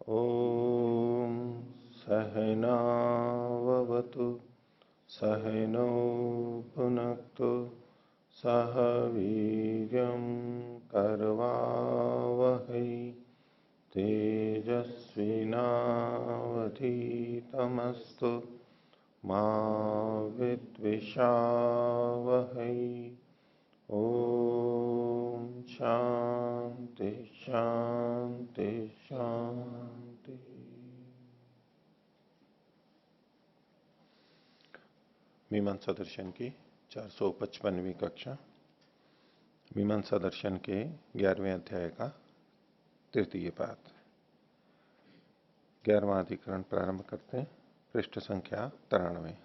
ॐ सहनाववतु सहनौ भुनक्तु सह वीर्यं करवावहै तेजस्विनावधीतमस्तु मा विद्विषावहै। ओम शांति शांति शांति। मीमांसा दर्शन की 455वीं कक्षा, मीमांसा दर्शन के 11वें अध्याय का तृतीय पाठ, 11वां अधिकरण प्रारंभ करते हैं। पृष्ठ संख्या 93।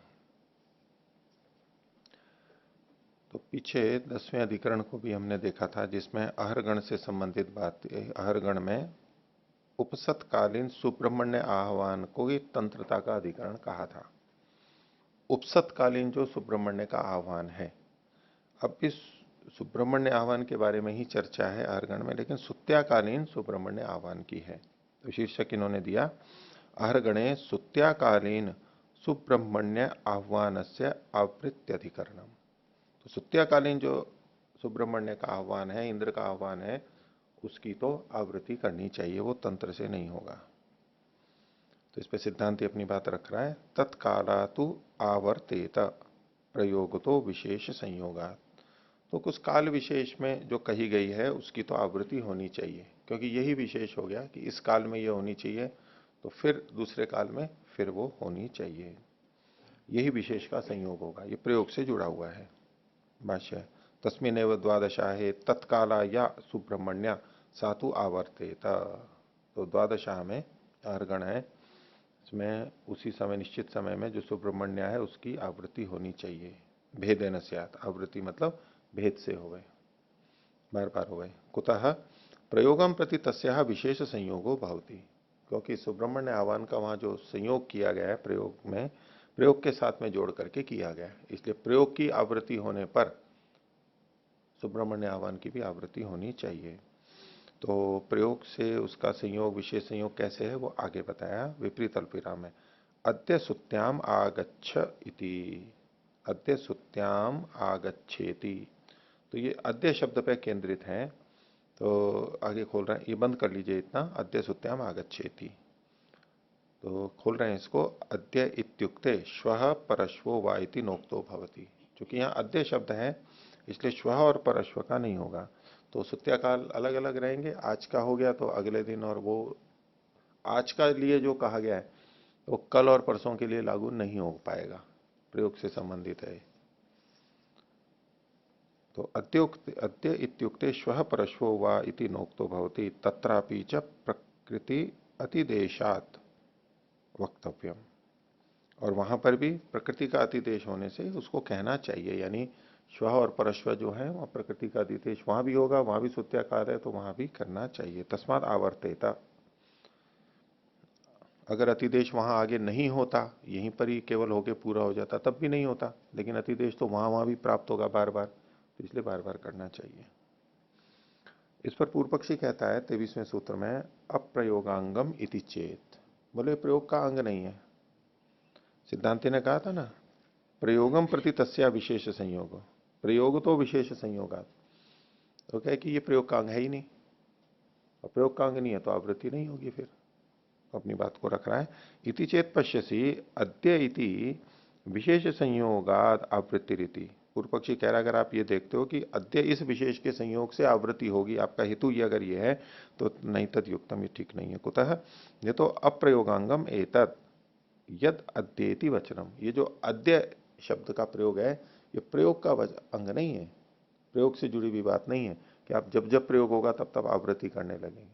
तो पीछे 10वें अधिकरण को भी हमने देखा था, जिसमें अहरगण से संबंधित बात, अहरगण में उपसतकालीन सुब्रह्मण्य आह्वान को ही तंत्रता का अधिकरण कहा था। उपसतकालीन जो सुब्रह्मण्य का आह्वान है, अब इस सुब्रह्मण्य आह्वान के बारे में ही चर्चा है अहरगण में, लेकिन सुत्याकालीन सुब्रह्मण्य आह्वान की है। तो शीर्षक इन्होंने दिया, अहरगणे सुत्याकालीन सुब्रह्मण्य आह्वान से आवृत्त्यधिकरणम। तो सुत्याकालीन जो सुब्रह्मण्य का आह्वान है, इंद्र का आह्वान है, उसकी तो आवृत्ति करनी चाहिए, वो तंत्र से नहीं होगा। तो इस पे सिद्धांति अपनी बात रख रहा है, तत्काला तु आवर्तेत प्रयोग तो विशेष संयोगात। तो कुछ काल विशेष में जो कही गई है उसकी तो आवृत्ति होनी चाहिए, क्योंकि यही विशेष हो गया कि इस काल में यह होनी चाहिए, तो फिर दूसरे काल में फिर वो होनी चाहिए, यही विशेष का संयोग होगा। ये प्रयोग से जुड़ा हुआ है। भाष्य, तस्मिन्नेव द्वादशा है तत्काला या सुब्रह्मण्य सातु आवर्तेत। तो द्वादशा में अहरगण है, इसमें उसी समय, निश्चित समय में जो सुब्रह्मण्य है उसकी आवृत्ति होनी चाहिए। भेदेन स्यात्, आवृत्ति मतलब भेद से होवे, बार बार होवे। कुतः प्रयोगम प्रति तस्याः विशेष संयोगो भवति। क्योंकि सुब्रह्मण्य आह्वान का वहां जो संयोग किया गया है प्रयोग में, प्रयोग के साथ में जोड़ करके किया गया है, इसलिए प्रयोग की आवृत्ति होने पर सुब्रह्मण्य आह्वान की भी आवृत्ति होनी चाहिए। तो प्रयोग से उसका संयोग, विशेष संयोग कैसे है वो आगे बताया विपरीत अल्पविराम में। अद्य सुत्याम आगच्छ इति, अद्य सुत्याम आगच्छेति। तो ये अद्य शब्द पे केंद्रित है। तो आगे खोल रहे हैं, ये बंद कर लीजिए इतना, अद्य सुत्याम आगच्छेति। तो खोल रहे हैं इसको, अद्य इत्युक्ते श्वः परश्वो वा इति नोक्तो भवति। क्योंकि यहाँ अद्य शब्द है, इसलिए श्वः और परश्व का नहीं होगा। तो सुत्याकाल अलग अलग रहेंगे, आज का हो गया तो अगले दिन, और वो आज का लिए जो कहा गया है वो तो कल और परसों के लिए लागू नहीं हो पाएगा, प्रयोग से संबंधित है। तो अद्य इत्युक्ते श्वः परश्वो वा इति नोक्तो भवति, तत्रापि च प्रकृति अतिदेशात् वक्तव्यम। और वहां पर भी प्रकृति का अतिदेश होने से उसको कहना चाहिए, यानी श्वः और परश्व जो है वह प्रकृति का अतिदेश वहां भी होगा, वहां भी सुत्याकाल है तो वहां भी करना चाहिए। तस्मात् आवर्तेता, अगर अतिदेश वहां आगे नहीं होता, यहीं पर ही केवल होके पूरा हो जाता, तब भी नहीं होता, लेकिन अतिदेश तो वहां वहां भी प्राप्त होगा बार बार, तो इसलिए बार बार करना चाहिए। इस पर पूर्व पक्षी कहता है 23वें सूत्र में, अप्रयोगांगम इति चेत। बोले प्रयोग का अंग नहीं है। सिद्धांति ने कहा था ना, प्रयोगम प्रति तस्या विशेष संयोग, प्रयोग तो विशेष संयोगात। तो क्या है कि ये प्रयोग का अंग है ही नहीं, और प्रयोग का अंग नहीं है तो आवृत्ति नहीं होगी। फिर अपनी बात को रख रहा है, इति चेत पश्यसी अद्य इति विशेष संयोगाद आवृत्ति रीति। पूर्व पक्षी कह रहा है, अगर आप ये देखते हो कि अद्य इस विशेष के संयोग से आवृत्ति होगी, आपका हेतु ये अगर ये है, तो नहीं तद युक्तम, ये ठीक नहीं है। कुतः, ये तो अप्रयोगांगम एतत् यद अद्येति वचनम। ये जो अद्य शब्द का प्रयोग है, ये प्रयोग का अंग नहीं है, प्रयोग से जुड़ी हुई बात नहीं है कि आप जब जब प्रयोग होगा तब तब आवृत्ति करने लगेंगे।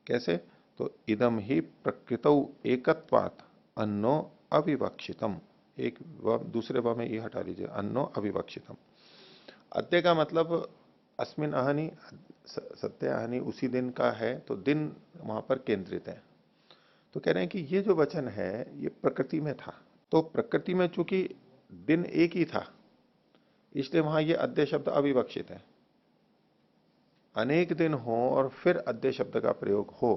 कैसे? तो इदम ही प्रकृतौ एकत्वात् अन्नो अविवक्षितम। एक दूसरे व में ये हटा लीजिए, अन्नो अविवक्षितम। अद्य का मतलब अस्मिन अहनि, सत्य अहनि उसी दिन का है, तो दिन वहां पर केंद्रित है। तो कह रहे हैं कि ये जो वचन है ये प्रकृति में था, तो प्रकृति में चूंकि दिन एक ही था, इसलिए वहां ये अद्य शब्द अविवक्षित है। अनेक दिन हो और फिर अद्य शब्द का प्रयोग हो,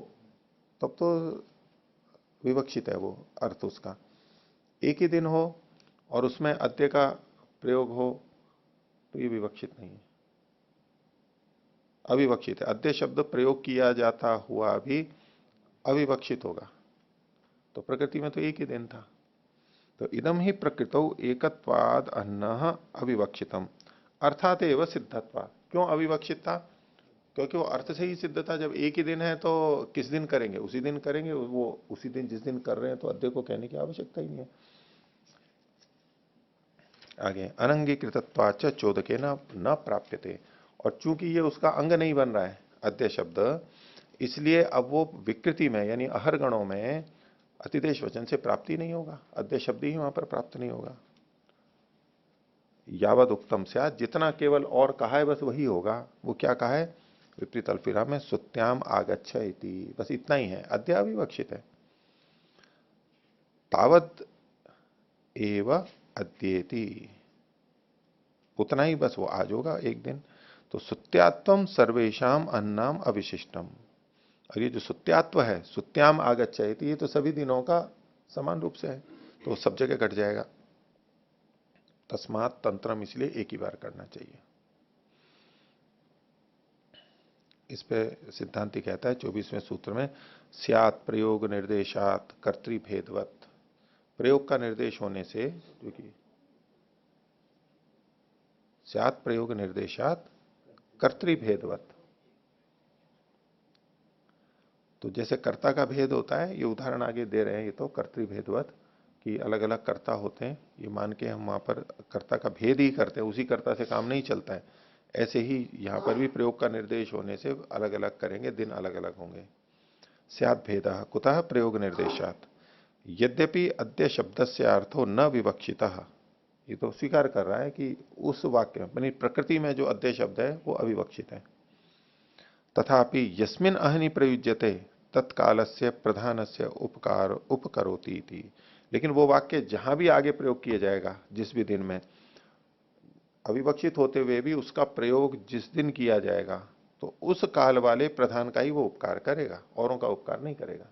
तब तो विवक्षित है वो अर्थ उसका। एक ही दिन हो और उसमें अद्य का प्रयोग हो तो ये विवक्षित नहीं है, अविवक्षित है। अद्य शब्द प्रयोग किया जाता हुआ भी अविवक्षित होगा। तो प्रकृति में तो एक ही दिन था। तो इदम ही प्रकृतौ एकत्वाद अन्नः अविवक्षितम अर्थात एव सिद्धत्वाद। क्यों अविवक्षित था? क्योंकि वो अर्थ से ही सिद्ध था। जब एक ही दिन है तो किस दिन करेंगे? उसी दिन करेंगे। वो उसी दिन जिस दिन कर रहे हैं तो अद्य को कहने की आवश्यकता ही नहीं है। आगे अनंगीकृतत्वाच चोदके न प्राप्यते। और चूंकि ये उसका अंग नहीं बन रहा है अद्य शब्द, इसलिए अब वो विकृति में यानी अहर गणों में अतिदेश वचन से प्राप्ति नहीं होगा। अद्य शब्द ही वहां पर प्राप्त नहीं होगा। यावद उत्तम से जितना केवल और कहा है बस वही होगा। वो क्या कहा है? विपरीत अल्फिरा में सुत्याम आगच्छ इति, बस इतना ही है। अद्य अविवक्षित है। तावत एव अद्येति, उतना ही बस वो आज होगा एक दिन। तो सुत्यात्वम सर्वेशम अन्नाम अविशिष्टम। और ये जो सुत्यात्व है, सुत्याम आगच्छति, ये तो सभी दिनों का समान रूप से है, तो सब जगह घट जाएगा। तस्मात तंत्रम, इसलिए एक ही बार करना चाहिए। इस पे सिद्धांति कहता है 24वें सूत्र में, स्यात् प्रयोग निर्देशात कर्तृभेदवत। प्रयोग का निर्देश होने से, जो कि स्यात् प्रयोग निर्देशात कर्तृभेदवत, तो जैसे कर्ता का भेद होता है, ये उदाहरण आगे दे रहे हैं, ये तो कर्तृभेदवत कि अलग अलग कर्ता होते हैं, ये मान के हम वहां पर कर्ता का भेद ही करते हैं, उसी कर्ता से काम नहीं चलता है। ऐसे ही यहां पर भी प्रयोग का निर्देश होने से अलग अलग करेंगे, दिन अलग अलग होंगे। स्यात् भेदः कुतः प्रयोग निर्देशात। यद्यपि अद्य शब्द से अर्थो न विवक्षितः, ये तो स्वीकार कर रहा है कि उस वाक्य में यानी प्रकृति में जो अद्य शब्द है वो अविवक्षित है। तथापि यस्मिन अहनि प्रयुज्यते तत्कालस्य प्रधानस्य उपकार उपकरोति इति। लेकिन वो वाक्य जहां भी आगे प्रयोग किया जाएगा, जिस भी दिन में, अविवक्षित होते हुए भी उसका प्रयोग जिस दिन किया जाएगा, तो उस काल वाले प्रधान का ही वो उपकार करेगा, औरों का उपकार नहीं करेगा।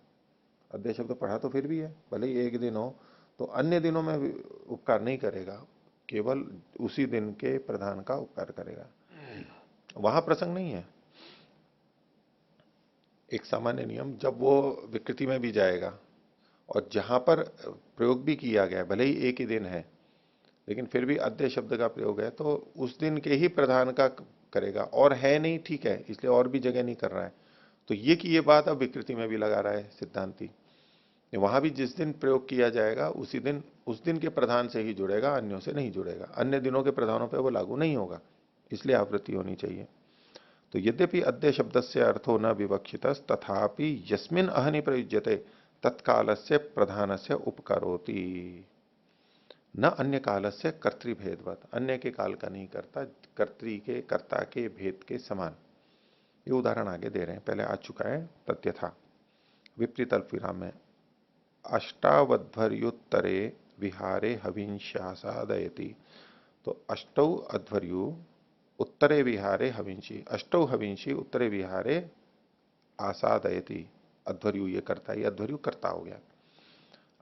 अद्य शब्द पढ़ा तो फिर भी है, भले ही एक दिन हो, तो अन्य दिनों में उपकार नहीं करेगा, केवल उसी दिन के प्रधान का उपकार करेगा। वहां प्रसंग नहीं है। एक सामान्य नियम, जब वो विकृति में भी जाएगा और जहां पर प्रयोग भी किया गया, भले ही एक ही दिन है, लेकिन फिर भी अद्य शब्द का प्रयोग है, तो उस दिन के ही प्रधान का करेगा। और है नहीं, ठीक है, इसलिए और भी जगह नहीं कर रहा है। तो ये कि ये बात अब विकृति में भी लगा रहा है सिद्धांति। वहां भी जिस दिन प्रयोग किया जाएगा उसी दिन, उस दिन के प्रधान से ही जुड़ेगा, अन्यों से नहीं जुड़ेगा। अन्य दिनों के प्रधानों पर वो लागू नहीं होगा, इसलिए आवृत्ति होनी चाहिए। तो यद्यपि अद्य शब्द से अर्थो न विवक्षित तथापि यस्मिन अहनि प्रयुज्यते तत्काल से प्रधान से उपकरोति न अन्य काल से कर्तृभेदवत। अन्य के काल का नहीं करता, कर्तृ के कर्ता के भेद के समान। ये उदाहरण आगे दे रहे हैं, पहले आ चुका है। तथ्यथा विपरीत अल्पविराम में अष्टावध्वर्युत्तरे विहारे हविंशासादयति। तो अष्टौ अध्वर्यु उत्तरे विहारे हविंशी, अष्टौ हविंशी उत्तरे विहारे आसादयति। अध्वर्यु ये करता है, ये अध्वर्यु करता हो गया।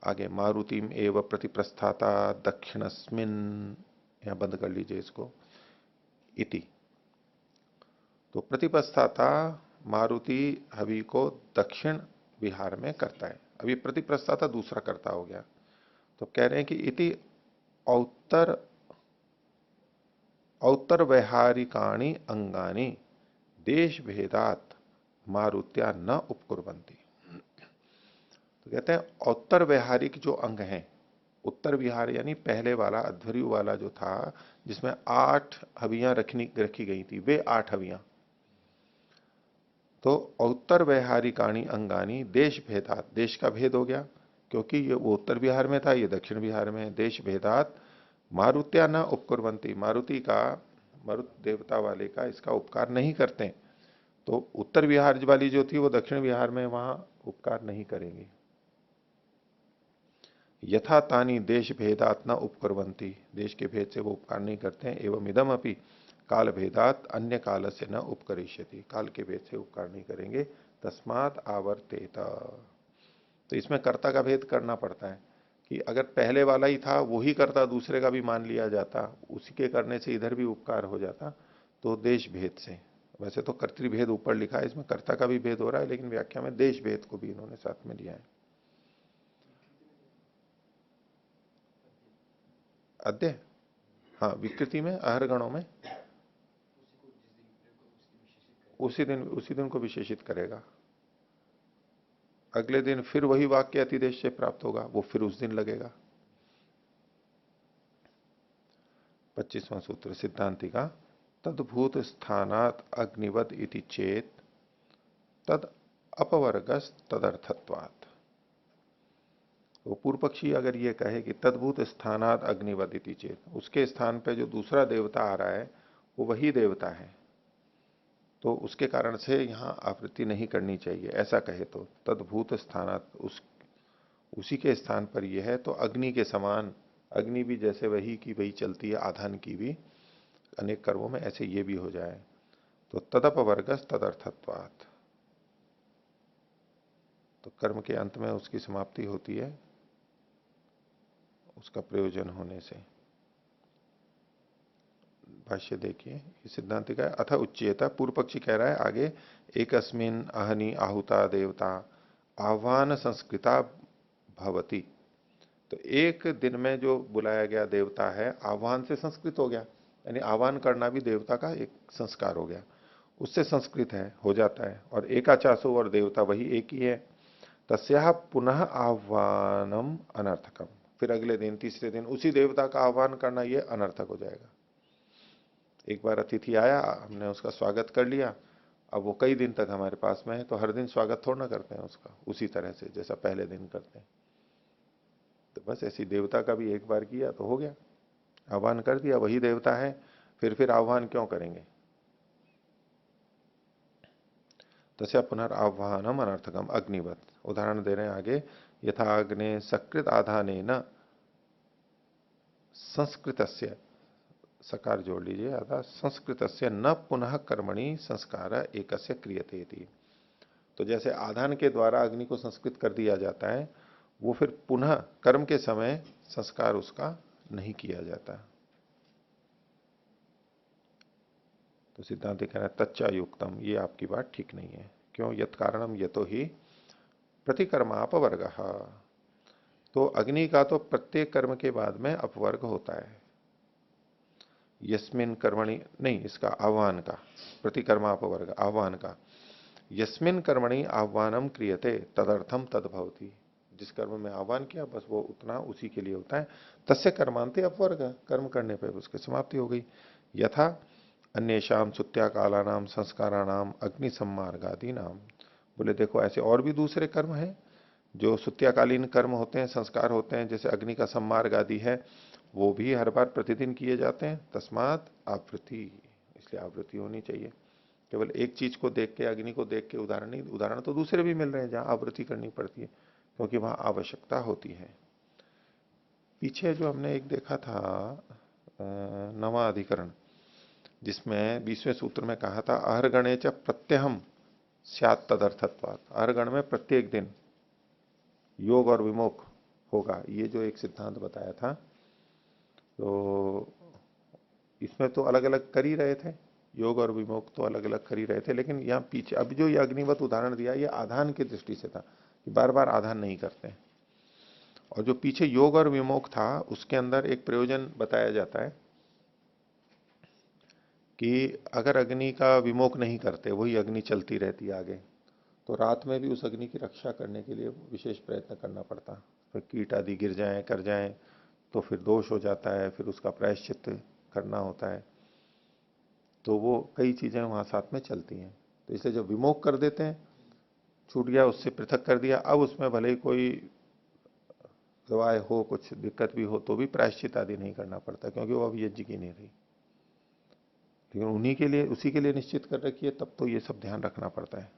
आगे मारुतिम एव प्रतिप्रस्थाता दक्षिणस्मिन, यहां बंद कर लीजिए इसको, इति। तो प्रतिप्रस्थाता मारुति हवि को दक्षिण विहार में करता है। अभी प्रतिप्रस्थाता दूसरा करता हो गया। तो कह रहे हैं कि इति औत्तर औत्तर व्यवहारिकाणी अंगानी देश भेदात मारुत्या न उपकुर्वंती। तो कहते हैं उत्तर व्यवहारिक जो अंग हैं, उत्तर विहार यानी पहले वाला अध्वर्यु वाला जो था, जिसमें 8 हवियां रखी गई थी, वे 8 हवियां। तो उत्तर व्यवहारिकाणी अंगानी देश भेदात, देश का भेद हो गया, क्योंकि ये वो उत्तर बिहार में था, ये दक्षिण बिहार में। देश भेदात मारुत्या न उपकुर्वंती, मारुति का, मरुत देवता वाले का इसका उपकार नहीं करते। तो उत्तर बिहार वाली जो थी वो दक्षिण बिहार में वहां उपकार नहीं करेंगी। यथा तानी देश भेदात न उपकुर्वंती, देश के भेद से वो उपकार नहीं करते हैं। एवं इदम अपि काल भेदात अन्य काल से न उपकरिष्यति, काल के भेद से उपकार नहीं करेंगे। तस्मात आवर्तेत, तो इसमें कर्ता का भेद करना पड़ता है कि अगर पहले वाला ही था वो ही करता, दूसरे का भी मान लिया जाता, उसी के करने से इधर भी उपकार हो जाता, तो देश भेद से। वैसे तो कर्तृभेद ऊपर लिखा है, इसमें कर्ता का भी भेद हो रहा है, लेकिन व्याख्या में देश भेद को भी इन्होंने साथ में लिया है। अध्यय, हाँ, विकृति में आहर गणों में उसी दिन को विशेषित करेगा। अगले दिन फिर वही वाक्य अतिदेश से प्राप्त होगा, वो फिर उस दिन लगेगा। 25वां सूत्र सिद्धांति का, तद्भूत स्थानात अग्निवद इति चेत तद अपवर्गस तदर्थत्वात्। तो पूर्व पक्षी अगर ये कहे कि तद्भूत स्थानात अग्निवद इति चेत, उसके स्थान पे जो दूसरा देवता आ रहा है वो वही देवता है, तो उसके कारण से यहां आवृत्ति नहीं करनी चाहिए, ऐसा कहे तो तद्भूत स्थानात, उसी के स्थान पर यह है, तो अग्नि के समान, अग्नि भी जैसे वही की वही चलती है, आधान की भी अनेक कर्मों में, ऐसे ये भी हो जाए तो तदपवर्गस तदर्थत्वात्, तो कर्म के अंत में उसकी समाप्ति होती है उसका प्रयोजन होने से। भाष्य देखिए, सिद्धांत का अथ उच्चेता, पूर्व पक्षी कह रहा है आगे, एकस्मिन अहनि आहुता देवता आह्वान संस्कृता भवती, तो एक दिन में जो बुलाया गया देवता है आह्वान से संस्कृत हो गया, यानी आह्वान करना भी देवता का एक संस्कार हो गया, उससे संस्कृत है, हो जाता है। और एकाचासो, और देवता वही एक ही है, तस्या पुनः आह्वानम अनर्थकम, फिर अगले दिन तीसरे दिन उसी देवता का आह्वान करना यह अनर्थक हो जाएगा। एक बार अतिथि आया, हमने उसका स्वागत कर लिया, अब वो कई दिन तक हमारे पास में है, तो हर दिन स्वागत थोड़ा ना करते हैं उसका उसी तरह से जैसा पहले दिन करते हैं। तो बस ऐसी देवता का भी एक बार किया तो हो गया, आह्वान कर दिया, वही देवता है, फिर आह्वान क्यों करेंगे। तस्या पुनर्आह्वानम अनर्थकम अग्निवत, उदाहरण दे रहे हैं आगे, यथा अग्ने सकृत आधाने न संस्कृतस्य, सकार जोड़ लीजिए, अर्थात संस्कृतस्य न पुनः कर्मणि संस्कार एकस्य क्रियते थी, तो जैसे आधान के द्वारा अग्नि को संस्कृत कर दिया जाता है, वो फिर पुनः कर्म के समय संस्कार उसका नहीं किया जाता। तो सिद्धांत कह रहा है तच्चा युक्तम, ये आपकी बात ठीक नहीं है। क्यों? यत कारणम यतो ही प्रतिकर्मापवर्ग, तो अग्नि का तो प्रत्येक कर्म के बाद में अपवर्ग होता है। यस्मिन कर्मणि नहीं, इसका आह्वान का, प्रतिकर्मापवर्ग आह्वान का, यस्मिन कर्मणि आह्वानम क्रियते तदर्थम तदभवती, जिस कर्म में आह्वान किया बस वो उतना उसी के लिए होता है। तस्य कर्मांते अपवर्ग, कर्म करने पर उसकी समाप्ति हो गई। यथा अन्येषाम सुत्या कालानाम संस्काराणाम अग्नि सम्मार्गादि नाम, बोले देखो ऐसे और भी दूसरे कर्म हैं जो सुत्याकालीन कर्म होते हैं, संस्कार होते हैं, जैसे अग्नि का सम्मार्ग आदि है, वो भी हर बार प्रतिदिन किए जाते हैं। तस्मात आवृत्ति, इसलिए आवृत्ति होनी चाहिए। केवल एक चीज को देख के, अग्नि को देख के उदाहरण नहीं, उदाहरण तो दूसरे भी मिल रहे हैं जहां आवृत्ति करनी पड़ती है, क्योंकि वहां आवश्यकता होती है। पीछे जो हमने एक देखा था नवा अधिकरण, जिसमें 20वें सूत्र में कहा था अहरगणे च प्रत्यहम स्यात् तदर्थत्वात्, अहरगण में प्रत्येक दिन योग और विमोक होगा, ये जो एक सिद्धांत बताया था, तो इसमें तो अलग अलग कर ही रहे थे, योग और विमोक तो अलग अलग कर ही रहे थे, लेकिन यहाँ पीछे अभी जो ये अग्निवत उदाहरण दिया ये आधान की दृष्टि से था कि बार बार आधान नहीं करते। और जो पीछे योग और विमोक था उसके अंदर एक प्रयोजन बताया जाता है कि अगर अग्नि का विमोक नहीं करते, वही अग्नि चलती रहती आगे, तो रात में भी उस अग्नि की रक्षा करने के लिए विशेष प्रयत्न करना पड़ता, फिर कीट आदि गिर जाएं कर जाएं तो फिर दोष हो जाता है, फिर उसका प्रायश्चित करना होता है, तो वो कई चीजें वहां साथ में चलती हैं। तो इसलिए जब विमोक कर देते हैं, छूट गया, उससे पृथक कर दिया, अब उसमें भले ही कोई दवाई हो, कुछ दिक्कत भी हो, तो भी प्रायश्चित आदि नहीं करना पड़ता, क्योंकि वो अब यज्ञ की नहीं रही, लेकिन उन्हीं के लिए, उसी के लिए निश्चित कर रखी है, तब तो ये सब ध्यान रखना पड़ता है।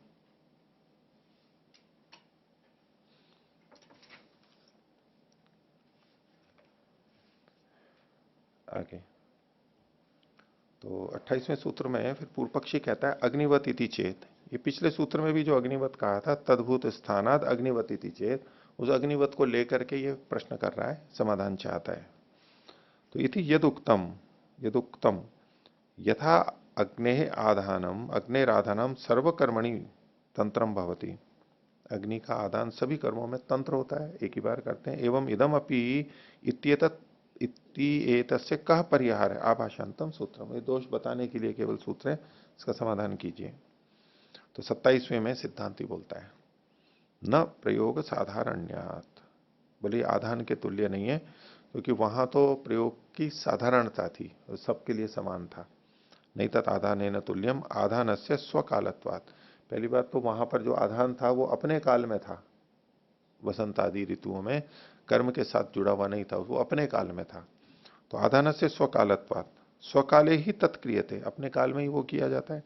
आगे तो 28वें सूत्र में फिर पूर्व पक्षी कहता है अग्निवत इति चेत। ये पिछले सूत्र में भी जो अग्निवत कहा था, तद्भूत स्थानाद अग्निवत इति चेत, उस अग्निवत को लेकर के ये प्रश्न कर रहा है, समाधान चाहता है। तो इति यदुक्तम, यदुक्तम यथा अग्ने आधानम अग्नेराधानम सर्वकर्मणि तंत्रम भवति। अग्नि का आदान सभी कर्मों में तंत्र होता है, एक ही बार करते हैं। एवं इदम अपि इत्येतत् इत्येतस्य कह परिहार है आभाषांतम सूत्रम। ये दोष बताने के लिए केवल सूत्र है, इसका समाधान कीजिए। तो 27वें में सिद्धांति बोलता है न प्रयोग साधारण्यात, बोले आधान के तुल्य नहीं है, क्योंकि वहां तो प्रयोग की साधारणता थी, सबके लिए समान था। नहीं तत् आधान न तुल्यम आधान से स्वकालत्वात्। पहली बात तो वहां पर जो आधान था वो अपने काल में था, वसंत आदि ऋतुओं में कर्म के साथ जुड़ा हुआ नहीं था, वो अपने काल में था। तो आधान से स्वकालत्वात्, स्वकाले ही तत्क्रियते, अपने काल में ही वो किया जाता है।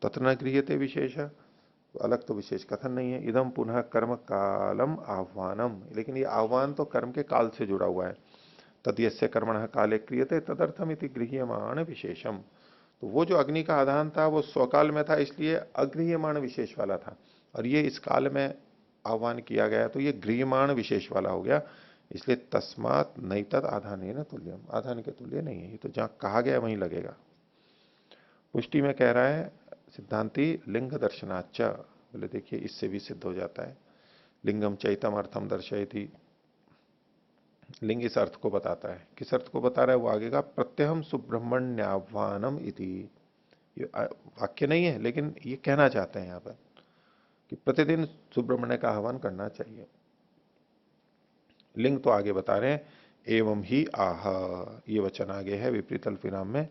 तत्र न क्रियते विशेष, तो अलग तो विशेष कथन नहीं है। इदम पुनः कर्म कालम आह्वानम, लेकिन ये आह्वान तो कर्म के काल से जुड़ा हुआ है। तद यस्य कर्मणः काले क्रियते तदर्थम इति गृह्यमाण विशेषम। तो वो जो अग्नि का आधान था वो स्वकाल में था, इसलिए अगृह्यमाण विशेष वाला था, और ये इस काल में आह्वान किया गया तो ये गृह्यमाण विशेष वाला हो गया। इसलिए तस्मात नहीं तद आधान है ना तुल्यम, आधान के तुल्य नहीं है, ये तो जहां कहा गया वहीं लगेगा। पुष्टि में कह रहा है सिद्धांति लिंग दर्शनाच, बोले देखिए इससे भी सिद्ध हो जाता है। लिंगम चैतम अर्थम दर्शयति, लिंग इस अर्थ को बताता है। किस अर्थ को बता रहा है वो आगे का, प्रत्यहम सुब्रह्मण्याह्वानम इति। ये वाक्य नहीं है, लेकिन ये कहना चाहते हैं यहां पर कि प्रतिदिन सुब्रह्मण्य का आह्वान करना चाहिए। लिंग तो आगे बता रहे हैं, एवं ही आह, ये वचन आगे है विपरीत अल्पविराम में।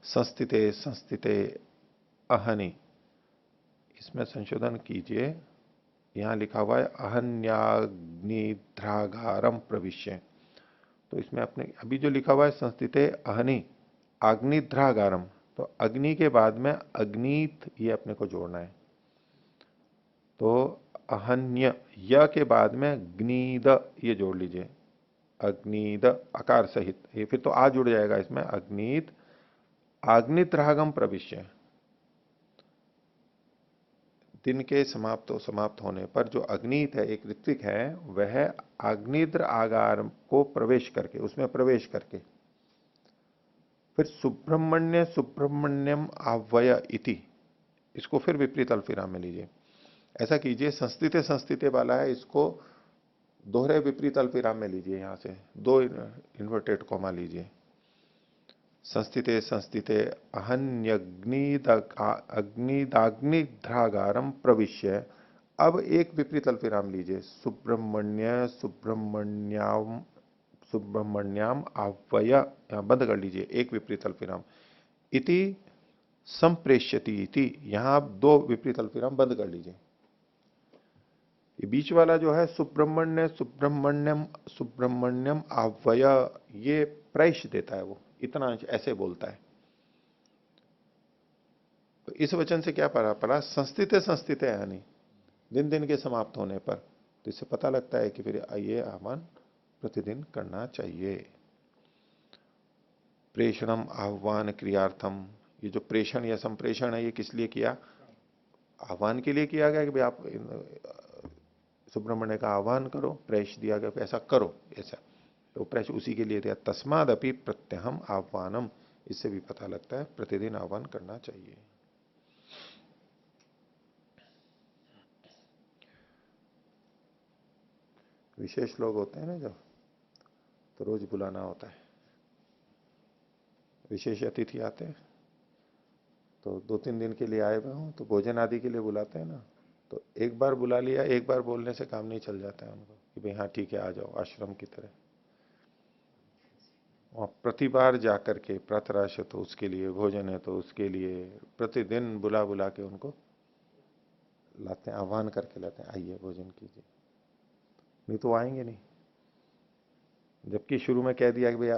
संस्थिते संस्थिते अहनि, इसमें संशोधन कीजिए, यहां लिखा हुआ है अहन्याग्निध्रागारम प्रविश्य। तो इसमें अपने अभी जो लिखा हुआ है संस्थिते अहनि अग्निध्रागारम, तो अग्नि के बाद में अग्नित ये अपने को जोड़ना है। तो अहन्य य के बाद में ग्नीद ये जोड़ लीजिए, अग्निद अकार सहित, ये फिर तो आ जुड़ जाएगा इसमें, अग्नित अग्नित्रागम प्रविश्य। दिन के समाप्त होने पर जो अग्नित है, एक ऋत्विक है, वह अग्निद्र आगार को प्रवेश करके, उसमें प्रवेश करके फिर सुब्रह्मण्य सुब्रह्मण्यम आव्वय इति, इसको फिर विपरीत अल्पविराम में लीजिए। ऐसा कीजिए, संस्थिते संस्थिते वाला है, इसको दोहरे विपरीत अल्पविराम में लीजिए, यहां से दो इन्वर्टेड कॉमा लीजिए। संस्थिते संस्थिते अग्निदाग्निध्रागारम प्रविश्य। अब एक विपरीत अल्पविराम लीजिए, सुब्रह्मण्य सुब्रह्मण्याम सुब्रह्मण्याम आव्वय, यहां बंद कर लीजिए, एक विपरीत अल्पविराम। इति संप्रेष्यति इति, यहां आप दो विपरीत अल्पविराम बंद कर लीजिए। ये बीच वाला जो है सुब्रह्मण्य सुब्रह्मण्यम सुब्रह्मण्यम आव्वय, ये प्रेष देता है, वो इतना ऐसे बोलता है। तो इस वचन से क्या पड़ा, संस्थित संस्थित है, यानी दिन दिन के समाप्त होने पर। तो इससे पता लगता है कि फिर ये आह्वान प्रतिदिन करना चाहिए। प्रेषणम आह्वान क्रियार्थम, ये जो प्रेषण या संप्रेषण है ये किस लिए किया, आह्वान के लिए किया गया कि भाई आप सुब्रह्मण्य का आह्वान करो, प्रेष दिया गया ऐसा करो, ऐसा तो प्रेष उसी के लिए दिया। तस्मादपि प्रत्यहम आह्वानम, इससे भी पता लगता है प्रतिदिन आह्वान करना चाहिए। विशेष लोग होते हैं ना जब, तो रोज बुलाना होता है। विशेष अतिथि आते हैं तो 2-3 दिन के लिए आए हुए हों तो भोजन आदि के लिए बुलाते हैं ना, तो एक बार बुला लिया, एक बार बोलने से काम नहीं चल जाता है उनको कि भाई हाँ ठीक है आ जाओ, आश्रम की तरह। और प्रति बार जाकर के, प्रातराश तो उसके लिए, भोजन है तो उसके लिए, प्रतिदिन बुला बुला के उनको लाते हैं, आह्वान करके लाते हैं, आइए भोजन कीजिए, नहीं तो आएंगे नहीं। जबकि शुरू में कह दिया कि भाई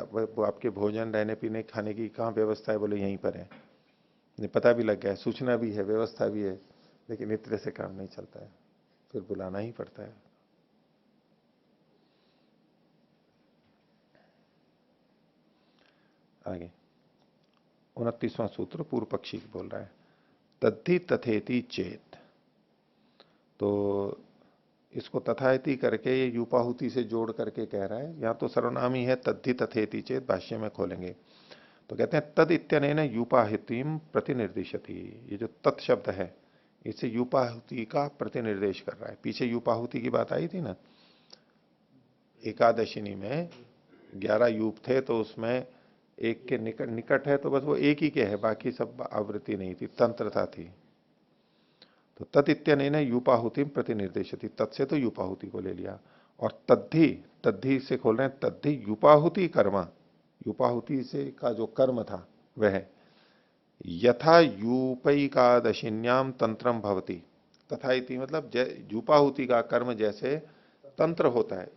आपके भोजन रहने पीने खाने की कहाँ व्यवस्था है, बोले यहीं पर है। नहीं, पता भी लग गया है, सूचना भी है, व्यवस्था भी है, लेकिन इतने से काम नहीं चलता है, फिर बुलाना ही पड़ता है। आगे 29वां सूत्र पूर्व पक्षी बोल रहा है, तद्धि तथेति चेत। तो इसको तथायति करके ये यूपाहुति से जोड़ करके कह रहा है, यहां तो सर्वनाम ही है तद्धि तथेति चेत, भाष्य में खोलेंगे तो कहते हैं तद इत्यनेन यूपाहुतिम प्रतिनिर्दिशति। ये जो तत् शब्द है इससे यूपाहुति का प्रतिनिर्देश कर रहा है। पीछे यूपाहुति की बात आई थी ना, एकादशिनी में 11 यूप थे तो उसमें एक के निकट निकट है तो बस वो एक ही के है, बाकी सब आवृत्ति नहीं थी, तंत्रता थी। तो तत् इत्यनेन यूपाहुतिम प्रतिनिर्देशति, तत् से तो यूपाहुति को ले लिया। और तद्धि, तद्धि से खोल रहे हैं, तद्धि यूपाहुति कर्म, यूपाहुति से का जो कर्म था वह यथा यूपैकादशिन्याम तंत्रम भवति। तथा इति मतलब यूपाहुति का कर्म जैसे तंत्र होता है,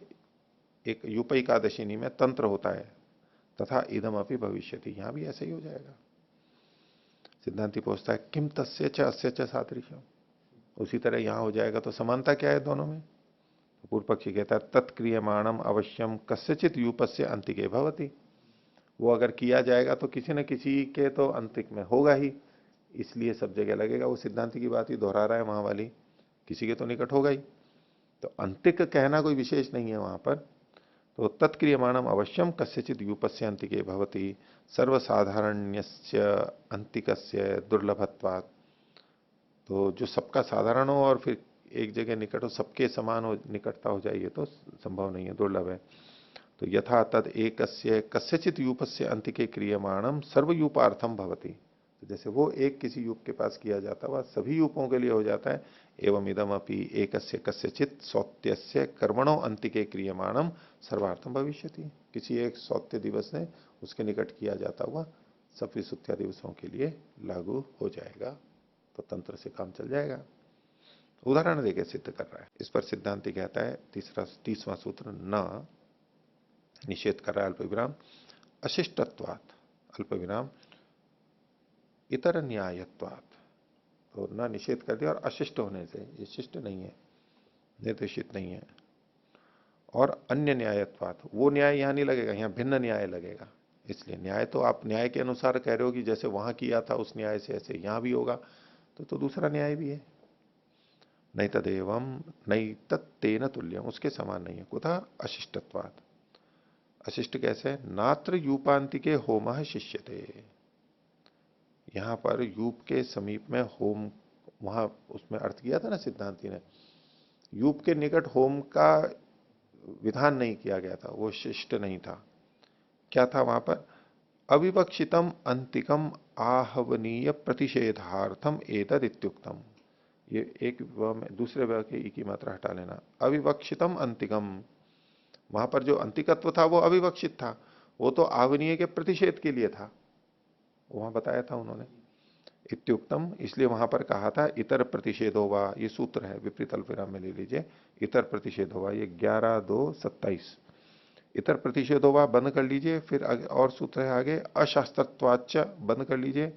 एक यूपैकादशिनी में तंत्र होता है, तथा इदम अपि भविष्यति, यहां भी ऐसा ही हो जाएगा। सिद्धांति पूछता है किम तस्य च अस्य च सादृश्यम, उसी तरह यहां हो जाएगा तो समानता क्या है दोनों में? तो पूर्व पक्षी कहता है तत्क्रियमाणम अवश्यम कस्यचित यूपस्य अंतिके भवति, वो अगर किया जाएगा तो किसी न किसी के तो अंतिक में होगा ही, इसलिए सब जगह लगेगा। वो सिद्धांति की बात ही दोहरा रहा है वहां वाली, किसी के तो निकट होगा ही, तो अंतिक कहना कोई विशेष नहीं है वहां पर। तो तत्क्रियमाणम अवश्यम कस्यचित यूपस्य अंतिके भवति सर्वसाधारण्यस्य अंतिकस्य दुर्लभत्वात्। तो जो सबका साधारण हो और फिर एक जगह निकट हो, सबके समान हो, निकटता हो जाए, ये तो संभव नहीं है, दुर्लभ है। तो यथा तद एकस्य कस्यचित यूपस्य अंतिके क्रियमाणम सर्वयूपार्थम भवति, तो जैसे वो एक किसी यूप के पास किया जाता है वह सभी यूपों के लिए हो जाता है। एवं इदम अपि एकस्य कस्यचित सौत्यस्य कर्मणो अंतिके क्रियमाणम सर्वार्थम भविष्यति, किसी एक सौत्य दिवस ने उसके निकट किया जाता हुआ सभी सुत्या दिवसों के लिए लागू हो जाएगा, तो तंत्र से काम चल जाएगा। उदाहरण देके सिद्ध कर रहा है। इस पर सिद्धांति कहता है 30वां सूत्र, न निषेध कर रहा है अल्पविराम अशिष्टत्वात्, अल्पविराम इतर न्यायत्वात्, तो न निषेध कर दिया और अशिष्ट होने से, ये शिष्ट नहीं है, निर्देशित नहीं है। और अन्य न्यायत्वात्, वो न्याय यहां नहीं लगेगा, यहां भिन्न न्याय लगेगा। इसलिए न्याय तो आप न्याय के अनुसार कह रहे हो कि जैसे वहां किया था उस न्याय से ऐसे यहां भी होगा, तो दूसरा न्याय भी है। नहीं तदेवम नहीं तत्तेन तुल्यम, उसके समान नहीं है। कुतः अशिष्टत्वात्, अशिष्ट कैसे? नात्र यूपांतिके होम शिष्यते, यहां पर यूप के समीप में होम, वहां उसमें अर्थ किया था ना सिद्धांति ने, यूप के निकट होम का विधान नहीं किया गया था, वो शिष्ट नहीं था। क्या था वहां पर? अविवक्षितम अंतिकम आहवनीय प्रतिषेधार्थम एतद इत्युक्तम, ये एक दूसरे व के ई की मात्रा हटा लेना। अविवक्षितम अंतिकम, वहां पर जो अंतिकत्व था वो अविवक्षित था, वो तो आवनीय के प्रतिषेध के लिए था, वहां बताया था उन्होंने। इत्युक्तम, इसलिए वहां पर कहा था इतर प्रतिषेध होगा, ये सूत्र है, विपरीत अल्पविराम में ले लीजिए, इतर प्रतिषेध होगा, ये 11/2/27। इतर प्रतिषेध होगा बंद कर लीजिए, फिर और सूत्र है आगे, अशास्त्रत्वाच्च बंद कर लीजिए,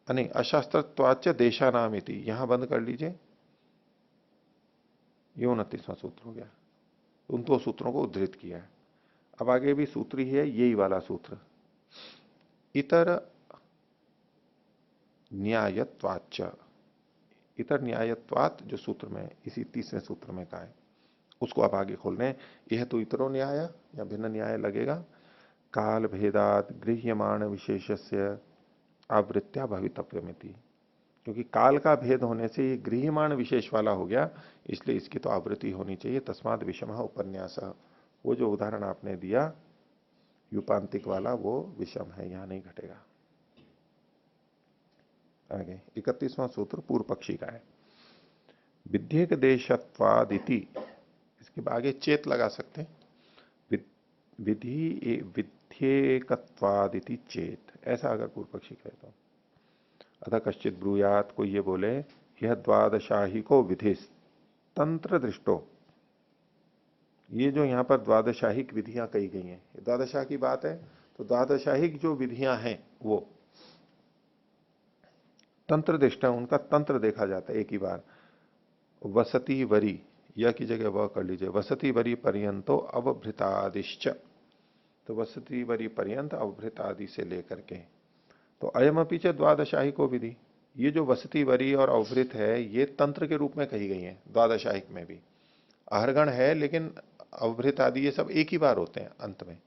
नहीं अशास्त्रत्वाच्च देशानामिति, यहां बंद कर लीजिए, ये 29वां सूत्र हो गया। उन दो सूत्रों को उद्धृत किया है। अब आगे भी सूत्र ही है, यही वाला सूत्र, इतर न्यायत्वाच्च, इतर न्यायत्वात् जो सूत्र में इसी 30वें सूत्र में कहा है, उसको आप आगे खोल रहे हैं। यह तो इतरो न्याय या भिन्न न्याय लगेगा, काल भेदात गृह्यमाण विशेषस्य आवृत्त्या भवितव्यमिति, क्योंकि काल का भेद होने से ये गृह्यमाण विशेष वाला हो गया, इसलिए इसकी तो आवृत्ति होनी चाहिए। तस्माद विषम उपन्यास, वो जो उदाहरण आपने दिया यूपांतिक वाला वो विषम है, यहां नहीं घटेगा। आगे 31वां सूत्र पूर्व पक्षी का है, विध्येक देशत्वादिति, इसके आगे चेत लगा सकते हैं, विधि विध्येकत्वादिति चेत, ऐसा अगर पूर्व पक्षी कहे तो। अतः कश्चित ब्रूयात, को ये बोले यह द्वादशाही को विधिस तंत्र दृष्टो, ये जो यहां पर द्वादशाहिक विधियां कही गई हैं, द्वादशा की बात है, तो द्वादशाहिक जो विधियां हैं वो तंत्र दृष्टा, उनका तंत्र देखा जाता है एक ही बार। वसती वरी, यह की जगह वह कर लीजिए, वसती वरी पर्यंतो अवभृतादिश्च, तो वसती वरी पर्यंत अवभृत आदि से लेकर के, तो अयमपि च द्वादशाहिको विधि, ये जो वसति वरी और अवभृत है ये तंत्र के रूप में कही गई है द्वादशाहिक में भी। आहरगण है लेकिन अवभृत आदि ये सब एक ही बार होते हैं अंत में,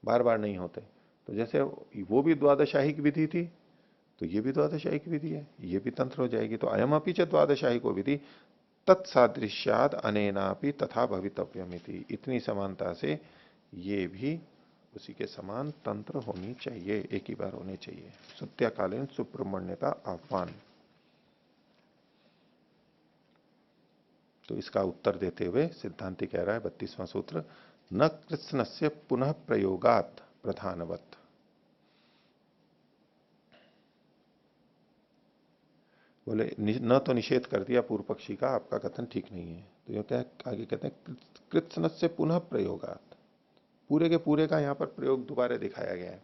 बार बार नहीं होते। तो जैसे वो भी द्वादशाहिक विधि थी तो ये भी द्वादशाहिक विधि है, ये भी तंत्र हो जाएगी। तो अयमपि च द्वादशाहिको विधि तत्सादृश्याद अनेनापि तथा भवितव्यमिति, इतनी समानता से ये भी उसी के समान तंत्र होनी चाहिए, एक ही बार होने चाहिए। सत्याकालीन सुब्रह्मण्य का आह्वान। तो इसका उत्तर देते हुए सिद्धांति कह रहा है 32वां सूत्र, न कृत्स्न से पुनः प्रयोगात प्रधानवत। बोले न तो निषेध कर दिया पूर्व पक्षी का, आपका कथन ठीक नहीं है। तो ये क्या है, आगे कहते हैं कृत्स्न से पुनः प्रयोगात, पूरे के पूरे का यहाँ पर प्रयोग दोबारा दिखाया गया है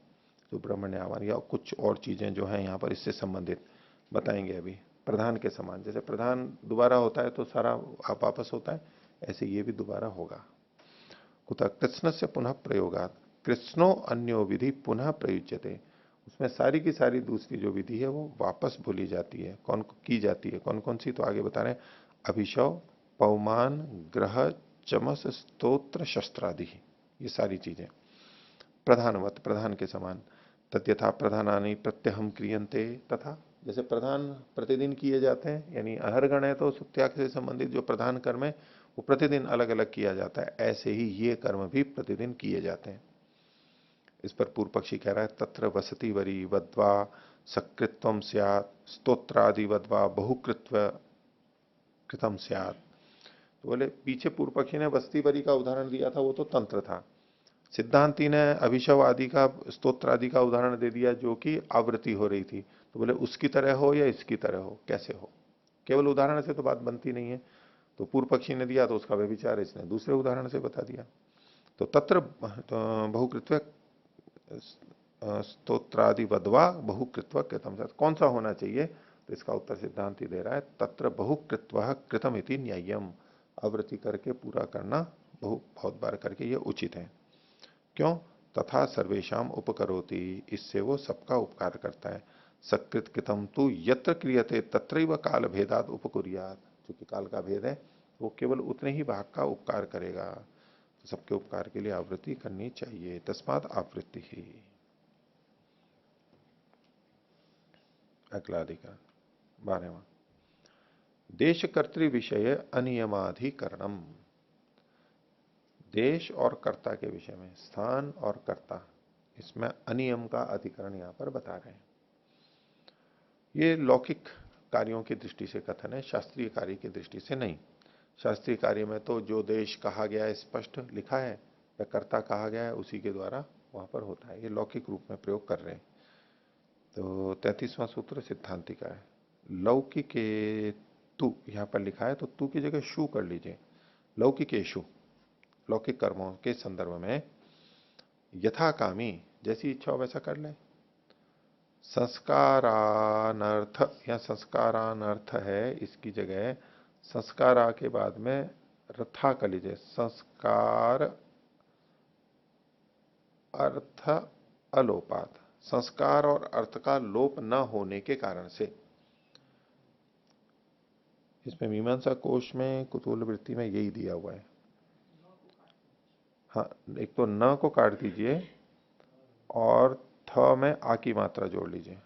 सुब्रह्मण्य आह्वान, या कुछ और चीजें जो है यहाँ पर इससे संबंधित बताएंगे अभी। प्रधान के समान, जैसे प्रधान दोबारा होता है तो सारा आप वापस होता है, ऐसे ये भी दोबारा होगा। कुतः कृष्ण से पुनः प्रयोगात, कृष्णो अन्यो विधि पुनः प्रयुज्यते, उसमें सारी की सारी दूसरी जो विधि है वो वापस बोली जाती है। कौन की जाती है, कौन कौन सी, तो आगे बता रहे हैं। अभिशव, पवमान, ग्रह, चमस, स्तोत्र, शस्त्रादि, ये सारी चीजें प्रधानवत, प्रधान के समान। तद्यथा प्रधानानि प्रत्यहम क्रियन्ते, तथा जैसे प्रधान प्रतिदिन किए जाते हैं, यानी अहरगण है तो सुत्याग से संबंधित जो प्रधान कर्म है वो प्रतिदिन अलग अलग किया जाता है, ऐसे ही ये कर्म भी प्रतिदिन किए जाते हैं। इस पर पूर्व पक्षी कह रहा है तत्र वसति वरी वद्वा सकृत्वम स्यात् स्तोत्रादि वद्वा बहुकृत्व कृतम स्यात्। तो बोले पीछे पूर्व पक्षी ने वस्ती वरी का उदाहरण दिया था, वो तो तंत्र था। सिद्धांति ने अभिशव आदि का, स्तोत्र आदि का उदाहरण दे दिया जो कि आवृत्ति हो रही थी। तो बोले उसकी तरह हो या इसकी तरह हो, कैसे हो, केवल उदाहरण से तो बात बनती नहीं है। तो पूर्व पक्षी ने दिया तो उसका व्यभिचार इसने दूसरे उदाहरण से बता दिया। तो तत्र बहुकृत्व स्तोत्रादि वधवा बहुकृत्व कृतम, कौन सा होना चाहिए, तो इसका उत्तर सिद्धांति दे रहा है तत्र बहुकृत्व कृतम इति न्याय्यम, आवृत्ति करके पूरा करना, बहुत बार करके ये उचित है। क्यों, तथा सर्वेशम उपकरोति, इससे वो सबका उपकार करता है। सकृत कृतम तु यत्र क्रियते तत्रैव काल भेदात उपकुर्यात, क्योंकि काल का भेद है वो केवल उतने ही भाग का उपकार करेगा, तो सबके उपकार के लिए आवृत्ति करनी चाहिए, तस्मात् आवृत्ति ही। अगला अधिकार 12वां, देश कर्तृ विषय अनियमाधिकरणम, देश और कर्ता के विषय में, स्थान और कर्ता, इसमें अनियम का अधिकरण यहां पर बता रहे हैं। ये लौकिक कार्यों की दृष्टि से कथन है, शास्त्रीय कार्य की दृष्टि से नहीं। शास्त्रीय कार्य में तो जो देश कहा गया है स्पष्ट लिखा है, या कर्ता कहा गया है उसी के द्वारा वहां पर होता है, ये लौकिक रूप में प्रयोग कर रहे हैं। तो 33वां सूत्र सिद्धांति का है, लौकिके तु, यहां पर लिखा है तो तू की जगह शु कर लीजिए, लौकिकेशु, लौकिक कर्मों के संदर्भ में, यथाकामी, जैसी इच्छा हो वैसा कर ले। संस्कारानर्थ या संस्कारानर्थ है, इसकी जगह संस्कारा के बाद में रथा कर लीजिए, संस्कार अर्थ अलोपात, संस्कार और अर्थ का लोप न होने के कारण से। इसमें मीमांसा कोश में कुतूल वृत्ति में यही दिया हुआ है। हाँ, एक तो न को काट दीजिए और थ में आ की मात्रा जोड़ लीजिए।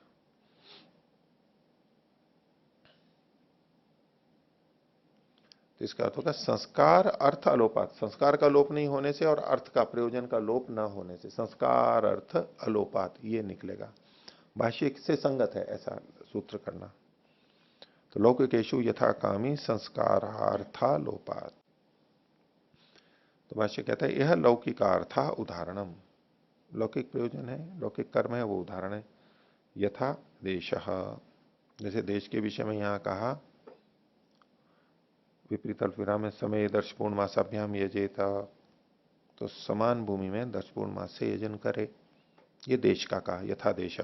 तो इसका अर्थ होगा संस्कार अर्थ अलोपात, संस्कार का लोप नहीं होने से और अर्थ का, प्रयोजन का लोप न होने से, संस्कार अर्थ अलोपात ये निकलेगा। भाष्य से संगत है ऐसा सूत्र करना। तो लौकिकेशु यथाकामी संस्कारार्थालोपात। तो भाष्य कहता है यह लौकिकार्था उदाहरणम, लौकिक प्रयोजन है, लौकिक कर्म है, वो उदाहरण है। यथा देश, जैसे देश के विषय में यहां कहा विपरीत अल्पविराम में समय दर्शपूर्ण मासाभ्याम यजेता, तो समान भूमि में दर्शपूर्ण मास से यजन करे, ये देश का कहा। यथा देश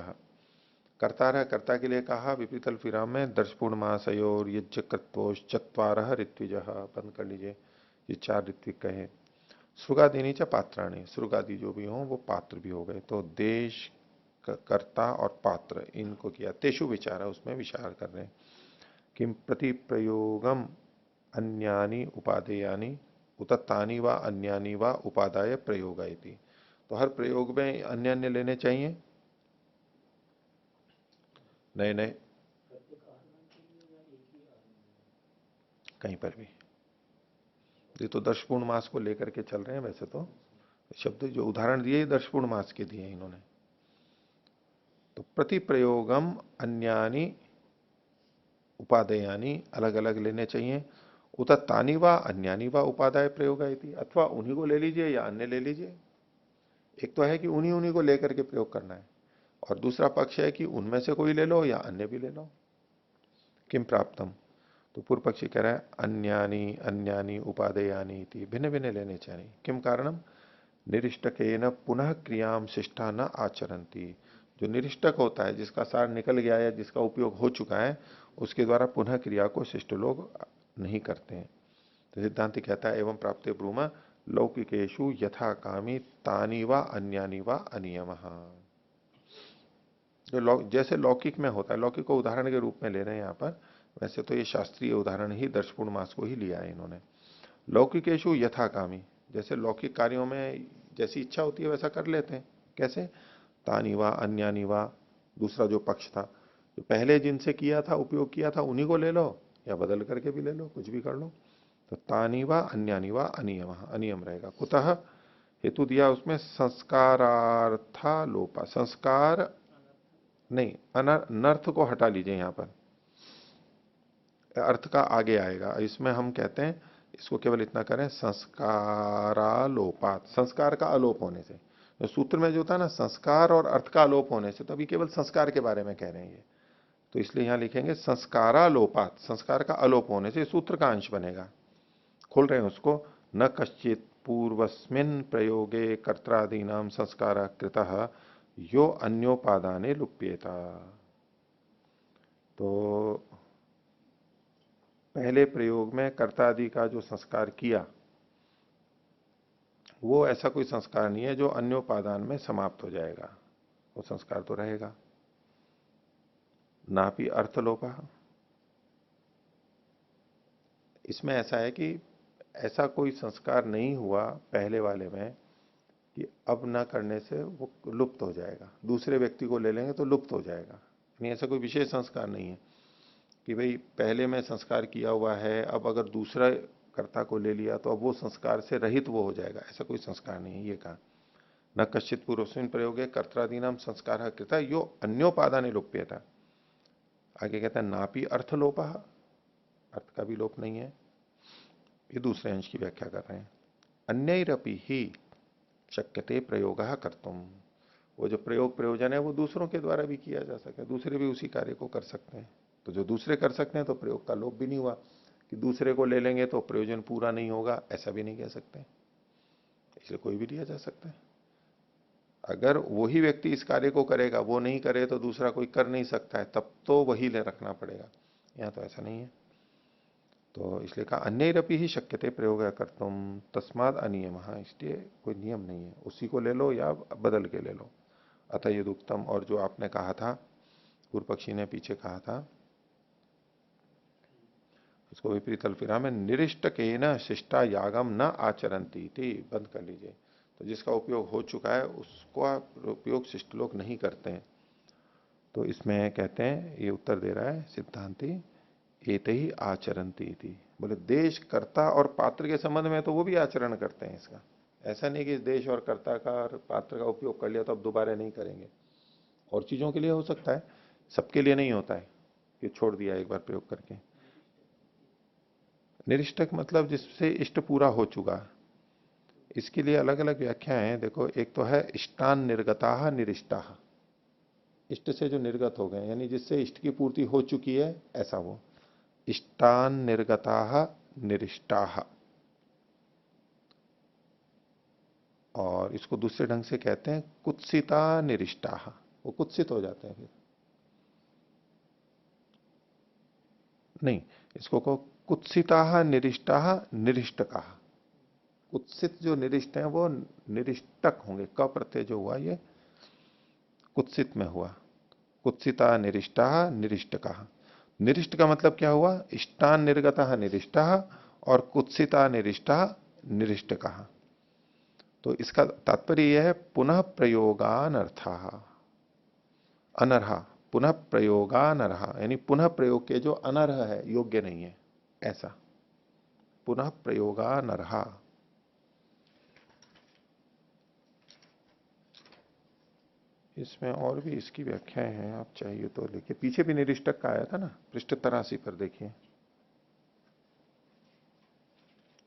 कर्ता है, कर्ता के लिए कहा विपरीत अल्पविराम में दर्शपूर्ण मासयोर यज्ञ कृत्वोश चत्वारः ऋत्विज, बंद कर लीजिए, ये 4 ऋत्विक कहे। श्रुगादीनी च पात्राणी, श्रुगादि जो भी हो वो पात्र भी हो गए। तो देश कर्ता और पात्र इनको किया। तेषु विचार है, उसमें विचार कर रहे हैं। किम प्रति प्रयोगम अन्यानि उपादेयानि उतत्तानि व अन्यानि व उपादाय प्रयोग। तो हर प्रयोग में अन्य अन्य लेने चाहिए, नए नए, कहीं पर भी। ये तो दर्शपूर्ण मास को लेकर के चल रहे हैं। वैसे तो शब्द जो उदाहरण दिए दर्शपूर्ण मास के दिए इन्होंने। तो प्रति प्रयोगम अन्यानि उपादेयानि अलग अलग लेने चाहिए। उतत्तानि व अन्यानि व उपादाय प्रयोग। अथवा उन्हीं को ले लीजिए या अन्य ले लीजिए। एक तो है कि उन्हीं उन्हीं को लेकर के प्रयोग करना है, और दूसरा पक्ष है कि उनमें से कोई ले लो या अन्य भी ले लो। किम प्राप्तम, तो पूर्व पक्षी कह रहा है अन्यानि अन्यानि उपादेयानि भिन्न भिन्न लेने चाहिए। किम कारणम, निरिष्टकेन पुनः क्रियाम शिष्टा न आचरंती। जो निरिष्टक होता है, जिसका सार निकल गया है, जिसका उपयोग हो चुका है, उसके द्वारा पुनः क्रिया को शिष्ट लोग नहीं करते हैं। तो सिद्धांत कहता है एवं प्राप्ते ब्रूम लौकिकेशु यथा कामी तानी व अन्यानि व अनियम। जो जैसे लौकिक में होता है, लौकिक को उदाहरण के रूप में ले रहे हैं यहां पर। वैसे तो ये शास्त्रीय उदाहरण ही दर्शपूर्ण मास को ही लिया है इन्होंने। लौकिकेशु यथा कामी, जैसे लौकिक कार्यों में जैसी इच्छा होती है वैसा कर लेते हैं। कैसे, तानी वा अन्यानि वा, दूसरा जो पक्ष था, जो पहले जिनसे किया था, उपयोग किया था, उन्हीं को ले लो या बदल करके भी ले लो, कुछ भी कर लो। तो तानी वा अन्यानि वा अनियम, अनियम रहेगा। कुतः, हेतु दिया उसमें संस्कारार्था लोपा। संस्कार नहीं, अनर्थ को हटा लीजिए यहां पर, अर्थ का आगे आएगा। इसमें हम कहते हैं इसको केवल इतना करें, संस्कारालोपात, संस्कार का अलोप होने से। तो सूत्र में जो था ना, संस्कार और अर्थ का अलोप होने से, तो अभी केवल संस्कार के बारे में कह रहे हैं ये। तो इसलिए यहां लिखेंगे संस्कारालोपात, संस्कार का अलोप होने से सूत्र का अंश बनेगा। खोल रहे हैं उसको, न कश्चित पूर्वस्मिन प्रयोगे कर्त्रादीनाम संस्कार कृतः यो अन्योपादाने लुप्येता। तो पहले प्रयोग में कर्ता आदि का जो संस्कार किया, वो ऐसा कोई संस्कार नहीं है जो अन्योपादान में समाप्त हो जाएगा। वो संस्कार तो रहेगा। नापि अर्थलोपा, इसमें ऐसा है कि ऐसा कोई संस्कार नहीं हुआ पहले वाले में कि अब ना करने से वो लुप्त हो जाएगा, दूसरे व्यक्ति को ले लेंगे तो लुप्त हो जाएगा। नहीं, ऐसा कोई विशेष संस्कार नहीं है कि भाई पहले में संस्कार किया हुआ है, अब अगर दूसरा कर्ता को ले लिया तो अब वो संस्कार से रहित वो हो जाएगा। ऐसा कोई संस्कार नहीं है, ये कहा। न कश्चित पूर्वस्मिन प्रयोगे कर्त्रादीनाम संस्कार कृता यो अन्योपादाने लुप्यता। आगे कहता है नापि अर्थलोपा, अर्थ का भी लोप नहीं है। ये दूसरे अंश की व्याख्या कर रहे हैं। अन्यरपि ही शक्यते प्रयोग कर्तुम, वो जो प्रयोग प्रयोजन है वो दूसरों के द्वारा भी किया जा सकता है, दूसरे भी उसी कार्य को कर सकते हैं। तो जो दूसरे कर सकते हैं तो प्रयोग का लोप भी नहीं हुआ कि दूसरे को ले लेंगे तो प्रयोजन पूरा नहीं होगा, ऐसा भी नहीं कह सकते। इसलिए कोई भी लिया जा सकता है। अगर वही व्यक्ति इस कार्य को करेगा, वो नहीं करे तो दूसरा कोई कर नहीं सकता है, तब तो वही ले रखना पड़ेगा। यहां तो ऐसा नहीं है। तो इसलिए कहा अन्यरपि ही शक्यते प्रयोग कर्तुम तस्माद अनियम, इसलिए कोई नियम नहीं है, उसी को ले लो या बदल के ले लो। अतः यदुक्तम, और जो आपने कहा था, पूर्व पक्षी ने पीछे कहा था, इसको विपरीत अल्फिरा में निरिष्ट के न शिष्टा यागम न आचरंती थी, बंद कर लीजिए। तो जिसका उपयोग हो चुका है उसका उपयोग शिष्ट लोग नहीं करते हैं। तो इसमें कहते हैं, ये उत्तर दे रहा है सिद्धांति, एते ही आचरंती थी। बोले देश कर्ता और पात्र के संबंध में तो वो भी आचरण करते हैं इसका। ऐसा नहीं कि देश और कर्ता का और पात्र का उपयोग कर लिया तो अब दोबारा नहीं करेंगे। और चीजों के लिए हो सकता है, सबके लिए नहीं होता है कि छोड़ दिया एक बार प्रयोग करके। निरिष्टक मतलब जिससे इष्ट पूरा हो चुका। इसके लिए अलग अलग व्याख्या है। देखो, एक तो है इष्टान निर्गता निरिष्टा, इष्ट से जो निर्गत हो गए, यानी जिससे इष्ट की पूर्ति हो चुकी है, ऐसा वो इष्टान निर्गता निरिष्टा। और इसको दूसरे ढंग से कहते हैं कुत्सिता निरिष्टा, वो कुत्सित हो जाते हैं फिर। नहीं, इसको कहो कुत्सिता निरिष्टा निरिष्टका। कुत्सित जो निरिष्ट हैं वो निरिष्टक होंगे, क प्रत्यय जो हुआ ये कुत्सित में हुआ। कुत्सिता निरिष्टा निरिष्टका। निरिष्ट का मतलब क्या हुआ? इष्टान निर्गता निरिष्टा और कुत्सिता निरिष्टा निरिष्टका। तो इसका तात्पर्य यह है पुनः प्रयोगानर्था अनर्हा। पुनः प्रयोगानर्हा यानी पुनः प्रयोग के जो अनर्ह है, योग्य नहीं है, ऐसा। पुनः प्रयोगानर्हा। इसमें और भी इसकी व्याख्याएं हैं, आप चाहिए तो लिखिए। पीछे भी निरिष्टक का आया था ना, पृष्ठ 83 पर देखिए।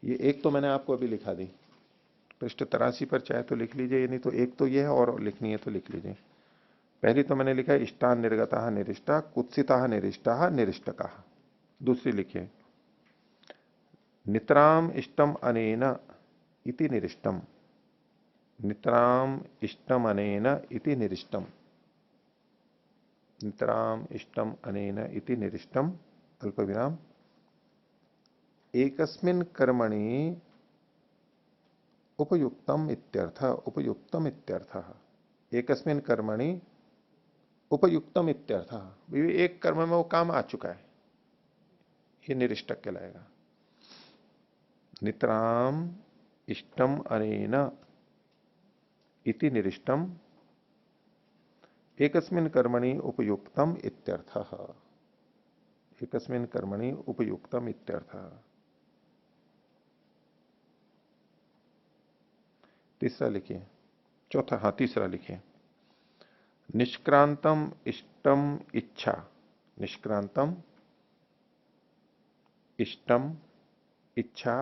ये एक तो मैंने आपको अभी लिखा दी, पृष्ठ 83 पर चाहे तो लिख लीजिए, नहीं तो एक तो ये है और लिखनी है तो लिख लीजिए। पहली तो मैंने लिखा है इष्टान निर्गता निरिष्टा कुत्सिता निरिष्टा निरिष्टका। दूसरी लिखिए नितराम इष्टम अनेन इति निरिष्टम। नितराम इष्टम अनेन इति निरिष्टम। नितराम इष्टम अनेन इति निरिष्टम अल्प विराम एकस्मिन् कर्मणि उपयुक्तम इत्यर्थ। उपयुक्तम इत्यर्थ। एकस्मिन् कर्मणि उपयुक्तम इत्यर्थ। एक कर्म में वो काम आ चुका है, ये निरिष्टक कहलाएगा। नितराम इष्टम अनेन इति निरिष्टम एकस्मिन् कर्मणि उपयुक्तम इत्यर्थः। एकस्मिन् कर्मणि उपयुक्तम इत्यर्थः। तीसरा लिखिए, चौथा, हाँ तीसरा लिखिए निष्क्रांतम इष्टम इच्छा। निष्क्रांतम इष्टम इच्छा।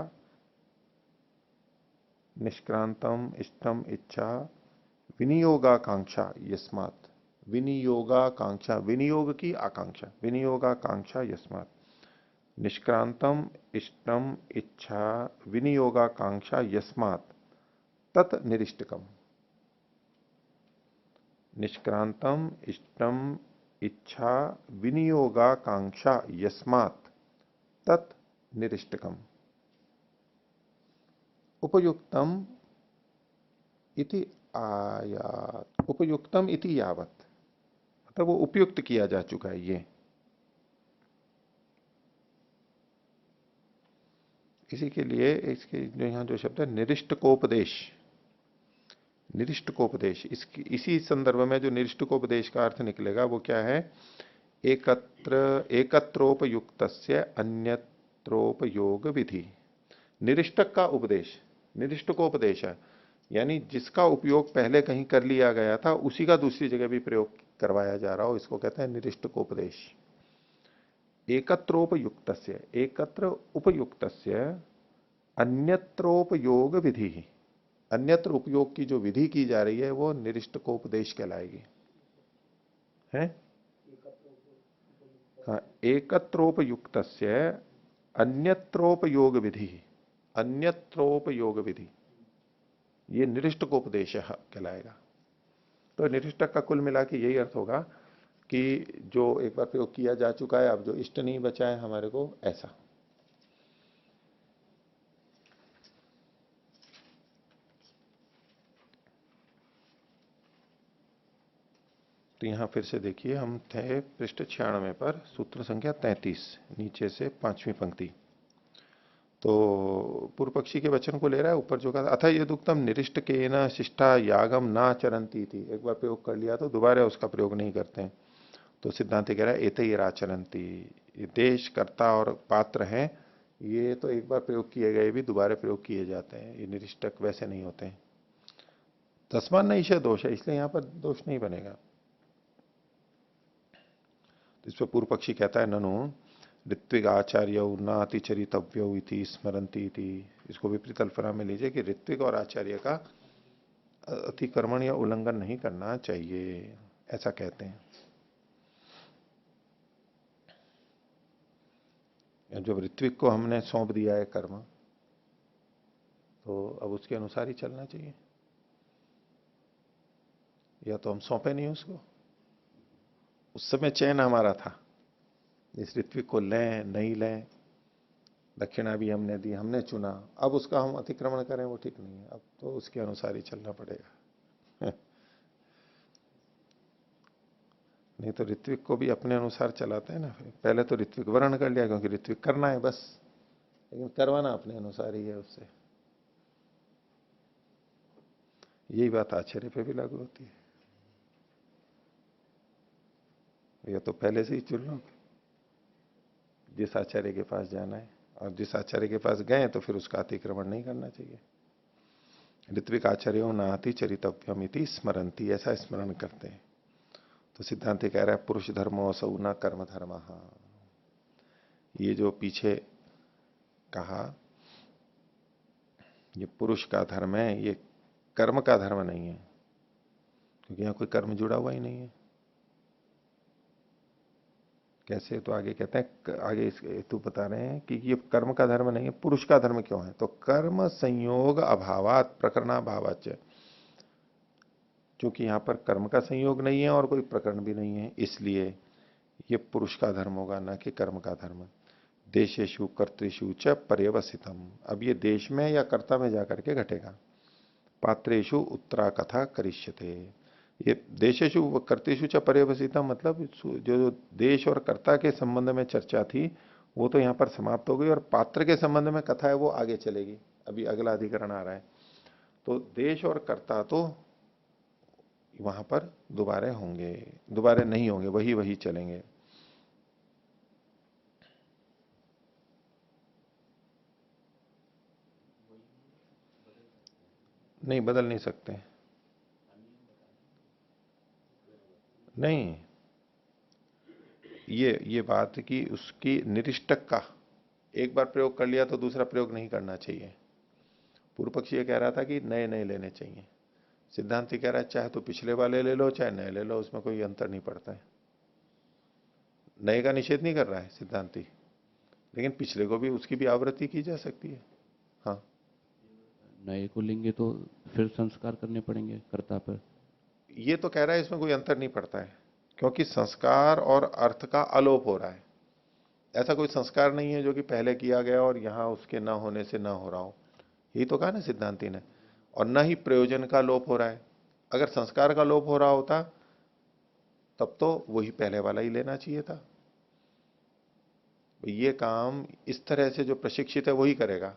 निष्क्रांतम इष्टम इच्छा विनियोगाकांक्षा यस्मात्। विनियोगाकांक्षा, विनियोग की आकांक्षा, विनियोगाकांक्षा यस्मात्। निष्क्रांतम इष्टम इच्छा विनियोगाकांक्षा यस्मात् तत् निरिष्टकम। निष्क्रांतम इष्टम इच्छा विनियोगाकांक्षा यस्मात् तत् निरिष्टकम। उपयुक्तम इति आयात। उपयुक्तम इति यावत, मतलब वो उपयुक्त किया जा चुका है ये। इसी के लिए इसके जो यहां जो शब्द है निरिष्टकोपदेश। निरिष्टकोपदेश, इसकी इसी संदर्भ में जो निरिष्टकोपदेश का अर्थ निकलेगा वो क्या है? एकत्रोपयुक्तस्य अन्यत्रोपयोग विधि। निरिष्टक का उपदेश, निरिष्टकोपदेश है, यानी जिसका उपयोग पहले कहीं कर लिया गया था उसी का दूसरी जगह भी प्रयोग करवाया जा रहा हो, इसको कहते हैं निरिष्टकोपदेश। एकत्रोपयुक्तस्य, एकत्र उपयुक्तस्य अन्यत्रोपयोग विधि। अन्यत्र उपयोग की जो विधि की जा रही है वो निरिष्टकोपदेश कहलाएगी। है? हाँ, एकत्रोपयुक्तस्य अन्यत्रोपयोग विधि। अन्यत्रोपयोग विधि, ये निरिष्टकोपदेश कहलाएगा। तो निरिष्टक का कुल मिला के यही अर्थ होगा कि जो एक बार प्रयोग किया जा चुका है, अब जो इष्ट नहीं बचा है हमारे को, ऐसा। तो यहां फिर से देखिए, हम थे पृष्ठ 96 पर, सूत्र संख्या 33, नीचे से 5वीं पंक्ति। तो पूर्व पक्षी के वचन को ले रहा है, ऊपर जो कहा अथा यदुक्तम निरिष्ट के न शिष्टा यागम ना चरंती थी। एक बार प्रयोग कर लिया तो दोबारा उसका प्रयोग नहीं करते हैं। तो सिद्धांत कह रहा है एत ही राचरंती। देश, कर्ता और पात्र हैं, ये तो एक बार प्रयोग किए गए भी दोबारा प्रयोग किए जाते हैं, ये निरिष्टक वैसे नहीं होते हैं। तस्मान नहीं से दोष है, इसलिए यहां पर दोष नहीं बनेगा। तो इस पर पूर्व पक्षी कहता है ननु ऋत्विक आचार्य नातिचरितव्यो इति स्मरंती इति। इसको विपरीत अल्पना में लीजिए कि ऋत्विक और आचार्य का अतिक्रमण या उल्लंघन नहीं करना चाहिए, ऐसा कहते हैं। जब ऋत्विक को हमने सौंप दिया है कर्म, तो अब उसके अनुसार ही चलना चाहिए, या तो हम सौंपे नहीं उसको। उस समय चयन हमारा था, इस ऋत्विक को लें नहीं लें, दक्षिणा भी हमने दी, हमने चुना, अब उसका हम अतिक्रमण करें वो ठीक नहीं है। अब तो उसके अनुसार ही चलना पड़ेगा। नहीं तो ऋत्विक को भी अपने अनुसार चलाते हैं ना। पहले तो ऋत्विक वर्ण कर लिया क्योंकि ऋत्विक करना है बस, लेकिन करवाना अपने अनुसार ही है उससे। यही बात आचार्य पे भी लागू होती है। या तो पहले से ही चुन लो जिस आचार्य के पास जाना है, और जिस आचार्य के पास गए तो फिर उसका अतिक्रमण नहीं करना चाहिए। ऋत्विक आचार्यों नाति चरितव्यमिति स्मरंती, ऐसा स्मरण करते हैं। तो सिद्धांत कह रहा है पुरुष धर्मो असौ न कर्म धर्म। ये जो पीछे कहा ये पुरुष का धर्म है, ये कर्म का धर्म नहीं है, क्योंकि यहां कोई कर्म जुड़ा हुआ ही नहीं है। कैसे? तो आगे कहते हैं, आगे इस हेतु बता रहे हैं कि ये कर्म का धर्म नहीं है, पुरुष का धर्म क्यों है? तो कर्म संयोग अभावात प्रकरणाभावाच, क्योंकि यहां पर कर्म का संयोग नहीं है और कोई प्रकरण भी नहीं है, इसलिए ये पुरुष का धर्म होगा, ना कि कर्म का धर्म। देशेशु कर्तृषु च पर्यवसितम, अब ये देश में या कर्ता में जाकर के घटेगा। पात्रेशु उत्तरा कथा करिष्यते, ये देशेशु कर्तेषु च पर्यवसितम, मतलब जो देश और कर्ता के संबंध में चर्चा थी वो तो यहां पर समाप्त हो गई, और पात्र के संबंध में कथा है वो आगे चलेगी। अभी अगला अधिकरण आ रहा है। तो देश और कर्ता तो वहां पर दोबारे होंगे, दोबारे नहीं होंगे, वही वही चलेंगे। नहीं बदल नहीं सकते। नहीं, ये बात कि उसकी निरिष्टक का एक बार प्रयोग कर लिया तो दूसरा प्रयोग नहीं करना चाहिए। पूर्व पक्षी ये कह रहा था कि नए नए लेने चाहिए। सिद्धांति कह रहा है चाहे तो पिछले वाले ले लो चाहे नए ले लो, उसमें कोई अंतर नहीं पड़ता है। नए का निषेध नहीं कर रहा है सिद्धांति, लेकिन पिछले को भी उसकी भी आवृत्ति की जा सकती है। हाँ, नए को लेंगे तो फिर संस्कार करने पड़ेंगे कर्ता पर। ये तो कह रहा है इसमें कोई अंतर नहीं पड़ता है, क्योंकि संस्कार और अर्थ का अलोप हो रहा है। ऐसा कोई संस्कार नहीं है जो कि पहले किया गया और यहां उसके ना होने से ना हो रहा हो। यही तो कहा ना सिद्धांति ने। और न ही प्रयोजन का लोप हो रहा है। अगर संस्कार का लोप हो रहा होता तब तो वही पहले वाला ही लेना चाहिए था। ये काम इस तरह से जो प्रशिक्षित है वही करेगा।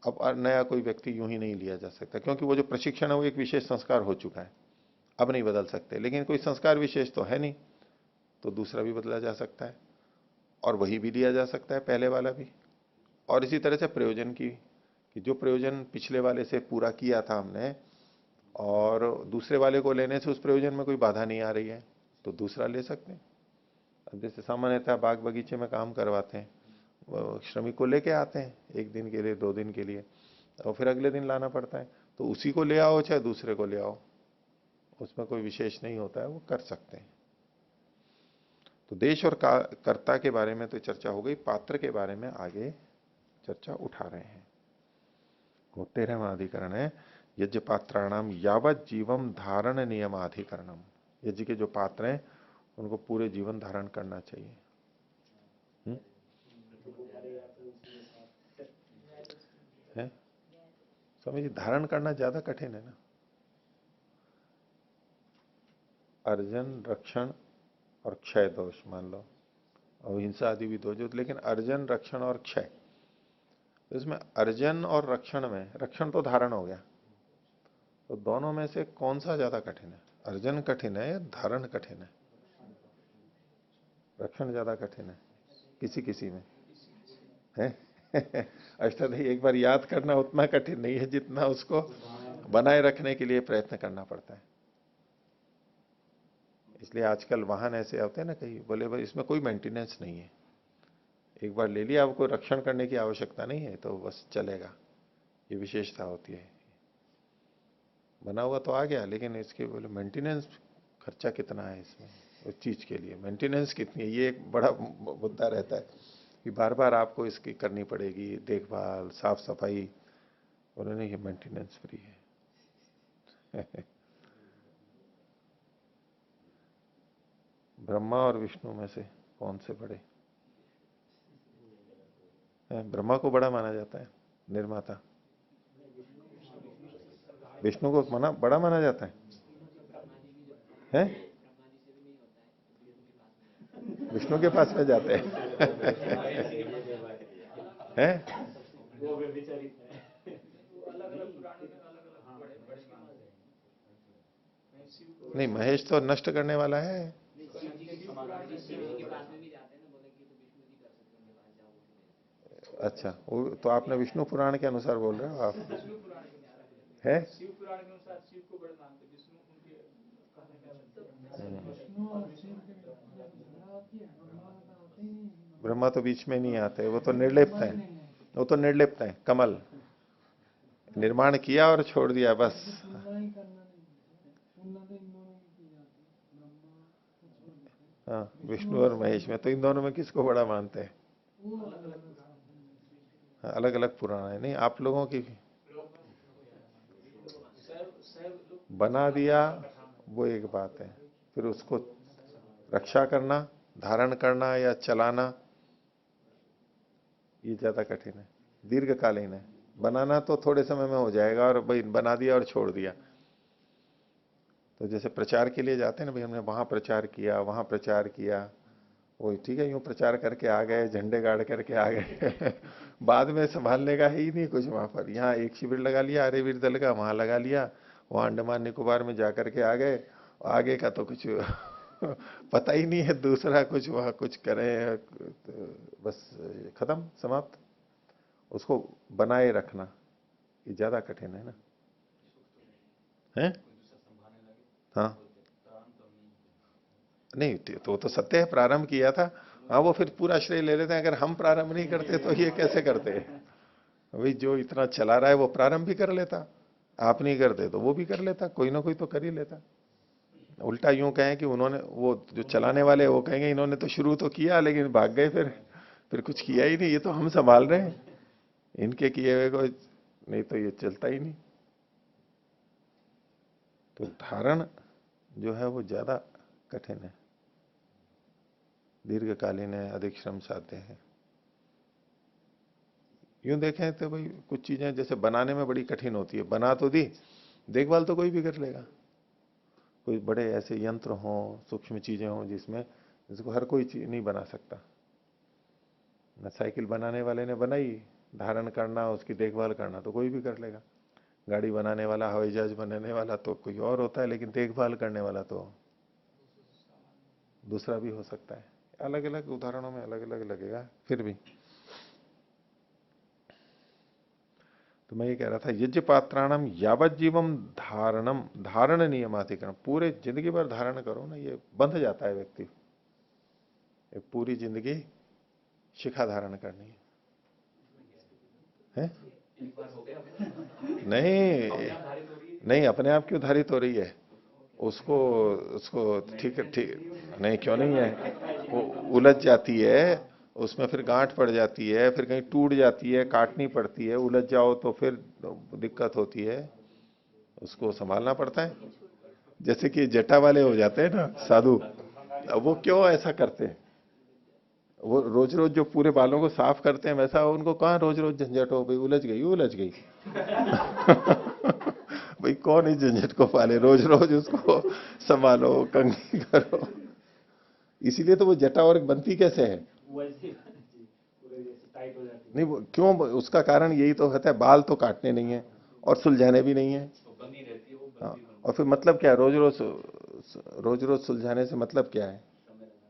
अब नया कोई व्यक्ति यूं ही नहीं लिया जा सकता, क्योंकि वो जो प्रशिक्षण है वो एक विशेष संस्कार हो चुका है, अब नहीं बदल सकते। लेकिन कोई संस्कार विशेष तो है नहीं, तो दूसरा भी बदला जा सकता है और वही भी लिया जा सकता है, पहले वाला भी। और इसी तरह से प्रयोजन की, कि जो प्रयोजन पिछले वाले से पूरा किया था हमने और दूसरे वाले को लेने से उस प्रयोजन में कोई बाधा नहीं आ रही है, तो दूसरा ले सकते हैं। अब जैसे सामान्यतः बाग बगीचे में काम करवाते हैं, वो श्रमिक को लेके आते हैं एक दिन के लिए 2 दिन के लिए, और फिर अगले दिन लाना पड़ता है। तो उसी को ले आओ चाहे दूसरे को ले आओ, उसमें कोई विशेष नहीं होता है, वो कर सकते हैं। तो देश और कर्ता के बारे में तो चर्चा हो गई, पात्र के बारे में आगे चर्चा उठा रहे हैं। वो 13वां अधिकरण है यज्ञ पात्राणाम यावत जीवम धारण नियमाधिकरणम। यज्ञ के जो पात्र हैं उनको पूरे जीवन धारण करना चाहिए। है स्वामी जी, धारण करना ज्यादा कठिन है ना। अर्जन रक्षण और क्षय दोष मान लो, और हिंसा आदि भी दोष, लेकिन अर्जन रक्षण और क्षय, तो इसमें अर्जन और रक्षण में रक्षण तो धारण हो गया, तो दोनों में से कौन सा ज्यादा कठिन है? अर्जन कठिन है या धारण कठिन है? रक्षण ज्यादा कठिन है किसी किसी में है। अष्टाध्यायी एक बार याद करना उतना कठिन नहीं है जितना उसको बनाए रखने के लिए प्रयत्न करना पड़ता है। इसलिए आजकल वाहन ऐसे होते हैं ना, कहीं बोले भाई इसमें कोई मेंटेनेंस नहीं है, एक बार ले लिया आपको रक्षण करने की आवश्यकता नहीं है तो बस चलेगा। ये विशेषता होती है। बना हुआ तो आ गया, लेकिन इसके बोले मेंटेनेंस खर्चा कितना है इसमें, उस चीज के लिए मेंटेनेंस कितनी है, ये एक बड़ा मुद्दा रहता है कि बार बार आपको इसकी करनी पड़ेगी देखभाल साफ सफाई। उन्होंने ये मेंटेनेंस फ्री है। ब्रह्मा और विष्णु में से कौन से बड़े हैं? ब्रह्मा को बड़ा माना जाता है, निर्माता। विष्णु को बड़ा माना जाता है? विष्णु के पास में जाते हैं। हैं? नहीं, महेश तो नष्ट करने वाला है। अच्छा, वो तो आपने विष्णु पुराण के अनुसार बोल रहे हो आप? है? ब्रह्मा तो बीच में नहीं आते, वो तो निर्लिप्त है। वो तो निर्लिप्त है, कमल निर्माण किया और छोड़ दिया बस। हाँ, विष्णु और महेश में तो इन दोनों में किसको बड़ा मानते हैं? अलग अलग पुराण है। नहीं, आप लोगों की बना दिया वो एक बात है, फिर उसको रक्षा करना, धारण करना या चलाना, ये ज्यादा कठिन है, दीर्घकालीन है। बनाना तो थोड़े समय में हो जाएगा, और भाई बना दिया और छोड़ दिया। तो जैसे प्रचार के लिए जाते हैं ना, भाई हमने वहां प्रचार किया, वहां प्रचार किया, वही ठीक है, यूं प्रचार करके आ गए, झंडे गाड़ करके आ गए। बाद में संभालने का है ही नहीं कुछ वहां पर। यहाँ एक शिविर लगा लिया आर्यवीर दल का, वहां लगा लिया, वहां अंडमान निकोबार में जाकर के आ गए, आगे का तो कुछ पता ही नहीं है, दूसरा कुछ वहां कुछ करें तो बस खत्म, समाप्त। उसको बनाए रखना ये ज्यादा कठिन है ना। है? हाँ, नहीं तो वो तो सत्य है, प्रारंभ किया था। हाँ, वो फिर पूरा श्रेय ले लेते हैं, अगर हम प्रारंभ नहीं करते तो ये कैसे करते हैं? भाई जो इतना चला रहा है वो प्रारंभ भी कर लेता, आप नहीं करते तो वो भी कर लेता, कोई ना कोई तो कर ही लेता। उल्टा यूं कहें कि उन्होंने, वो जो चलाने वाले वो कहेंगे इन्होंने तो शुरू तो किया लेकिन भाग गए, फिर कुछ किया ही नहीं, ये तो हम संभाल रहे हैं, इनके किए हुए को नहीं तो ये चलता ही नहीं। तो धारण जो है वो ज्यादा कठिन है, दीर्घकालीन है, अधिक श्रम साध्य है। यूं देखें तो भाई कुछ चीजें जैसे बनाने में बड़ी कठिन होती है, बना तो दी, देखभाल तो कोई भी कर लेगा। कोई बड़े ऐसे यंत्र हों, सूक्ष्म चीजें हों जिसमें, जिसको हर कोई चीज नहीं बना सकता। न साइकिल बनाने वाले ने बनाई, धारण करना, उसकी देखभाल करना तो कोई भी कर लेगा। गाड़ी बनाने वाला, हवाई जहाज बनाने वाला तो कोई और होता है, लेकिन देखभाल करने वाला तो दूसरा भी हो सकता है। अलग अलग उदाहरणों में अलग अलग लगेगा फिर भी। तो मैं ये कह रहा था, यज्ञ पात्राणम यावत जीवम धारणम, धारण नियमातिकरण, पूरे जिंदगी भर धारण करो ना, ये बंध जाता है व्यक्ति। ये पूरी जिंदगी शिखा धारण करनी है? नहीं, नहीं अपने आप क्यों धारित हो रही है? उसको उसको ठीक है, ठीक नहीं, क्यों नहीं है? वो उलझ जाती है, उसमें फिर गांठ पड़ जाती है, फिर कहीं टूट जाती है, काटनी पड़ती है, उलझ जाओ तो फिर दिक्कत होती है, उसको संभालना पड़ता है। जैसे कि जटा वाले हो जाते हैं ना साधु, अब वो क्यों ऐसा करते हैं? वो रोज रोज जो पूरे बालों को साफ करते हैं, वैसा उनको कहाँ रोज रोज झंझट हो, भाई उलझ गई उलझ गई। भाई कौन इस झंझट को पाले, रोज रोज उसको संभालो, कंघी करो। इसीलिए तो वो जटा और बनती कैसे है? नहीं, वो क्यों, उसका कारण यही तो होता है, बाल तो काटने नहीं है और सुलझाने भी नहीं है। हाँ, और फिर मतलब क्या है, रोज रोज, रोज रोज सुलझाने से मतलब क्या है?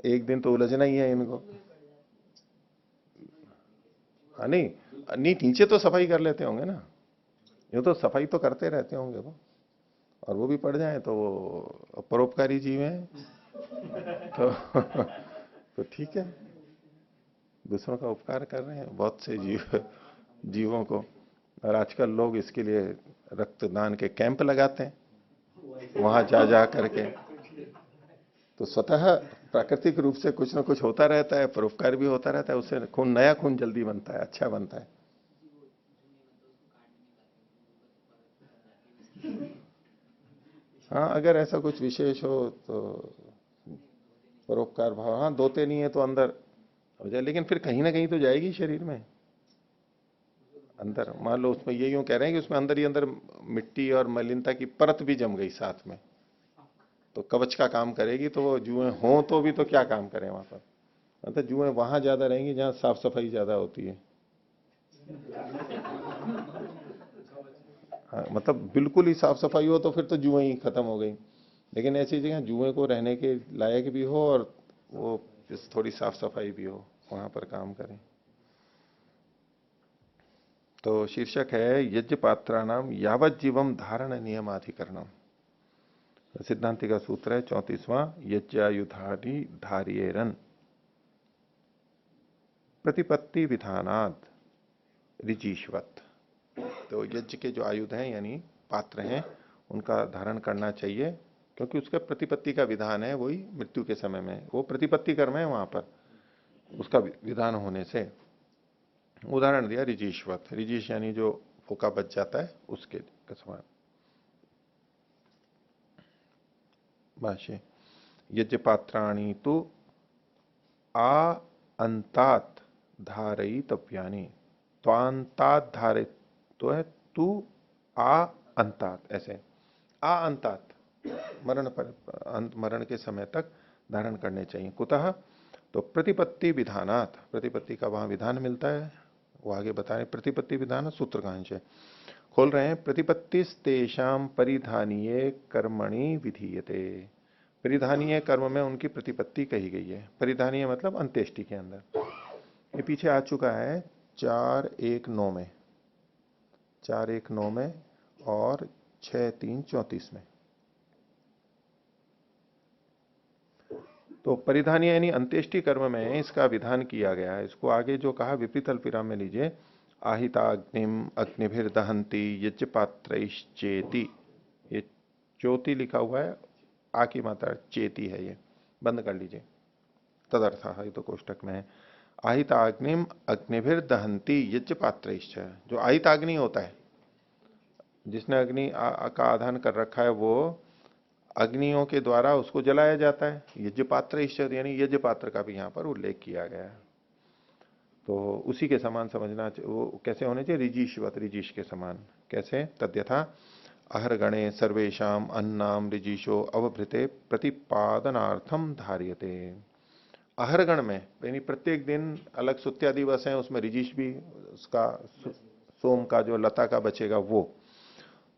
एक दिन तो उलझना ही है इनको। हाँ, नहीं नहीं, नीचे तो सफाई कर लेते होंगे ना, यूं तो सफाई तो करते रहते होंगे वो, और वो भी पड़ जाए तो वो परोपकारी जीव है तो तो ठीक है, दूसरों का उपकार कर रहे हैं बहुत से जीवों को। और आजकल लोग इसके लिए रक्तदान के कैंप लगाते हैं, वहां जा जा करके। तो स्वतः प्राकृतिक रूप से कुछ ना कुछ होता रहता है, परोपकार भी होता रहता है, उससे खून, नया खून जल्दी बनता है, अच्छा बनता है। हाँ, अगर ऐसा कुछ विशेष हो तो परोपकार भाव, हाँ धोते नहीं है तो अंदर हो जाए, लेकिन फिर कहीं ना कहीं तो जाएगी शरीर में अंदर। मान लो उसमें ये यूं कह रहे हैं कि उसमें अंदर ही अंदर मिट्टी और मलिनता की परत भी जम गई साथ में, तो कवच का काम करेगी, तो वो जुएं हों तो भी तो क्या काम करें वहां पर? मतलब जुएं वहां ज्यादा रहेंगी जहां साफ सफाई ज्यादा होती है। हाँ, मतलब बिल्कुल ही साफ सफाई हो तो फिर तो जुएं ही खत्म हो गई। लेकिन ऐसी जगह जुएं को रहने के लायक भी हो और वो थोड़ी साफ सफाई भी हो, वहां पर काम करें। तो शीर्षक है यज्ञ पात्राणाम यावत जीवम धारण नियमाधिकरणम। सिद्धांति का सूत्र है 34वां, यज्ञायुधानि धारियेरन प्रतिपत्ति विधानात् ऋजीश्वत। तो यज्ञ के जो आयुध हैं यानी पात्र हैं उनका धारण करना चाहिए, क्योंकि उसका प्रतिपत्ति का विधान है वही मृत्यु के समय में, वो प्रतिपत्ति कर्म है वहां पर, उसका विधान होने से। उदाहरण दिया ऋजीश्वत, ऋजीश यानी जो फोका बच जाता है उसके समान। भाष्य, यज्ञ पात्राणी तो आ अंतात धारयितव्यानि, त्वांतात धारित तो है तू आ अंतात, ऐसे आ अंतात मरण पर मरण के समय तक धारण करने चाहिए। कुतः, तो प्रतिपत्ति विधानात, प्रतिपत्ति का वहां विधान मिलता है, वो आगे बता रहे प्रतिपत्ति विधान सूत्र का अंश है। खोल रहे हैं, प्रतिपत्तिस्तेषां परिधानीय कर्मणि विधीयते। परिधानीय कर्म में उनकी प्रतिपत्ति कही गई है। परिधानीय मतलब अंत्येष्टि के अंदर। ये पीछे आ चुका है 4:1:9 में, 4:1:9 में और 6:3:34 में। तो परिधानीय यानी अंत्येष्टि कर्म में इसका विधान किया गया है। इसको आगे जो कहा विपरीत अल्पविराम में लीजिए, आहिताग्निम अग्निभिर्दहंती यज्ञ पात्रैश्चेति, ये चोति लिखा हुआ है, आ की मात्रा चेती है, ये बंद कर लीजिए। तदर्थ है, तो कोष्टक में है, आहिताग्निम अग्निभिर्दहंती यज्ञ पात्रैश्च। जो आहिताग्नि होता है, जिसने अग्नि का आधान कर रखा है, वो अग्नियों के द्वारा उसको जलाया जाता है। यज्ञ पात्र ईश्वर यानी यज्ञ पात्र का भी यहां पर उल्लेख किया गया है। तो उसी के समान समझना, वो कैसे होने चाहिए, ऋजीशवत, ऋजीश के समान। कैसे, तद्यथा अहरगणे सर्वेशम अन्नाम ऋजीशो अवभृते प्रतिपादनार्थम धार्यते। अहरगण में यानी प्रत्येक दिन अलग सुत्या दिवस है, उसमें ऋजीश भी, उसका सोम का जो लता का बचेगा वो।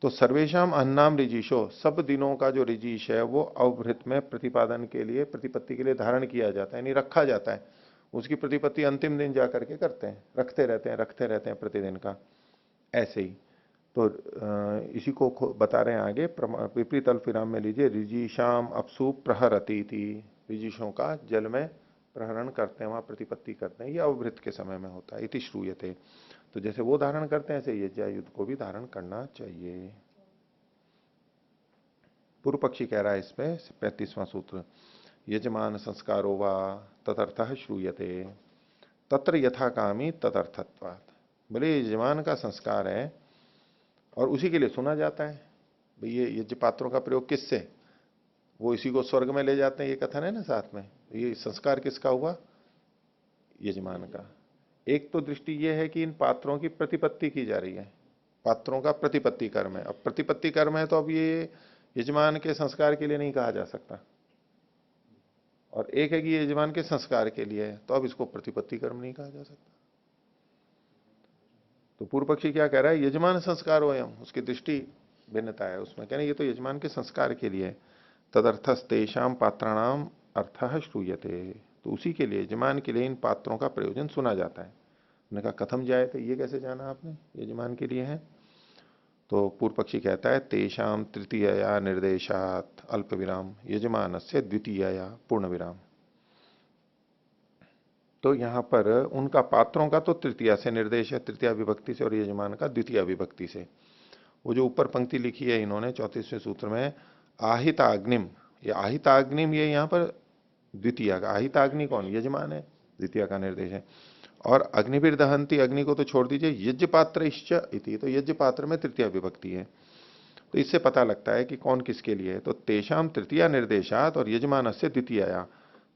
तो सर्वेशम अन्नाम ऋजीशो, सब दिनों का जो ऋजीश है वो अवभृत में प्रतिपादन के लिए, प्रतिपत्ति के लिए धारण किया जाता है, यानी रखा जाता है। उसकी प्रतिपत्ति अंतिम दिन जाकर के करते हैं, रखते रहते हैं प्रतिदिन का। ऐसे ही तो इसी को बता रहे हैं आगे, विपरीत अल्पविराम में लीजिए, ऋजीशाम अपसु प्रहरती थी, ऋजीशों का जल में प्रहरण करते हैं, वहां प्रतिपत्ति करते हैं, ये अवभृत के समय में होता है। इति श्रूयते, तो जैसे वो धारण करते हैं ऐसे यज्ञायुध को भी धारण करना चाहिए। पूर्व पक्षी कह रहा है इसमें 35वां सूत्र, यजमान संस्कारो वा तदर्थः श्रूयते तत्र यथाकामी तदर्थत्वात्। बोले यजमान का संस्कार है और उसी के लिए सुना जाता है। भाई ये यज्ञ पात्रों का प्रयोग किससे, वो इसी को स्वर्ग में ले जाते हैं, ये कथन है ना साथ में। ये संस्कार किसका हुआ, यजमान का। एक तो दृष्टि यह है कि इन पात्रों की प्रतिपत्ति की जा रही है, पात्रों का प्रतिपत्ति कर्म है। अब प्रतिपत्ति कर्म है तो अब ये यजमान के संस्कार के लिए नहीं कहा जा सकता, और एक है कि ये यजमान के संस्कार के लिए है, तो अब इसको प्रतिपत्ति कर्म नहीं कहा जा सकता। तो पूर्व पक्षी क्या कह रहा है, यजमान संस्कार हो, उसकी दृष्टि भिन्नता है उसमें, कहना ये तो यजमान के संस्कार के लिए। तदर्थस्तेषाम पात्राणाम अर्थः श्रूयते, तो उसी के लिए, यजमान के लिए इन पात्रों का प्रयोजन सुना जाता है। उन्होंने कहा कथम जाए, तो ये कैसे जाना आपने, यजमान के लिए है। तो पूर्व पक्षी कहता है, तेषाम तृतीयया निर्देशात अल्प विराम यजमान से द्वितीयया पूर्ण विराम। तो यहां पर उनका पात्रों का तो तृतीया से निर्देश है, तृतीया विभक्ति से, और यजमान का द्वितीय विभक्ति से। वो जो ऊपर पंक्ति लिखी है इन्होंने 34वें सूत्र में, आहिताग्निम, ये आहिताग्निम, ये यहां पर द्वितीय का, आहिताग्नि कौन, यजमान है, द्वितीय का निर्देश है। और अग्निवीर दहंती, अग्नि को तो छोड़ दीजिए, यज्ञ पात्र इति, तो यज्ञ पात्र में तृतीय विभक्ति है। तो इससे पता लगता है कि कौन किसके लिए है। तो तेषाम तृतीय निर्देशात और यजमान से द्वितीया,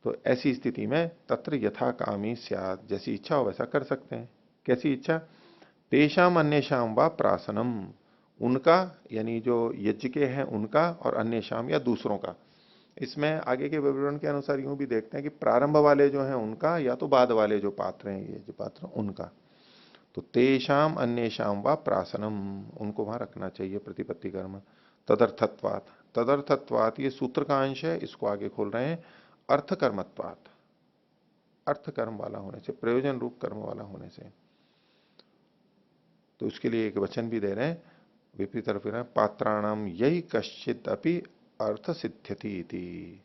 तो ऐसी स्थिति में तत्र यथा कामी स्यात्, जैसी इच्छा हो वैसा कर सकते हैं। कैसी इच्छा, तेषाम अन्येषाम व प्रासनम, उनका यानी जो यज्ञ के हैं उनका, और अन्येषाम या दूसरों का, इसमें आगे के विवरण के अनुसार यूं भी देखते हैं कि प्रारंभ वाले जो हैं उनका, या तो बाद वाले जो पात्र हैं, ये जो पात्र उनका, तो तेषाम अन्येषाम व प्रासनम, उनको वहां रखना चाहिए प्रतिपत्ति कर्म। तदर्थत्वात, तदर्थत्वात ये सूत्र का अंश है, इसको आगे खोल रहे हैं। अर्थकर्मत्वात, अर्थ कर्म वाला होने से, प्रयोजन रूप कर्म वाला होने से। तो उसके लिए एक वचन भी दे रहे हैं, विपरीत तरफ रहे हैं, पात्राणाम यही कश्चित अपि अर्थ सिद्ध्यति इति।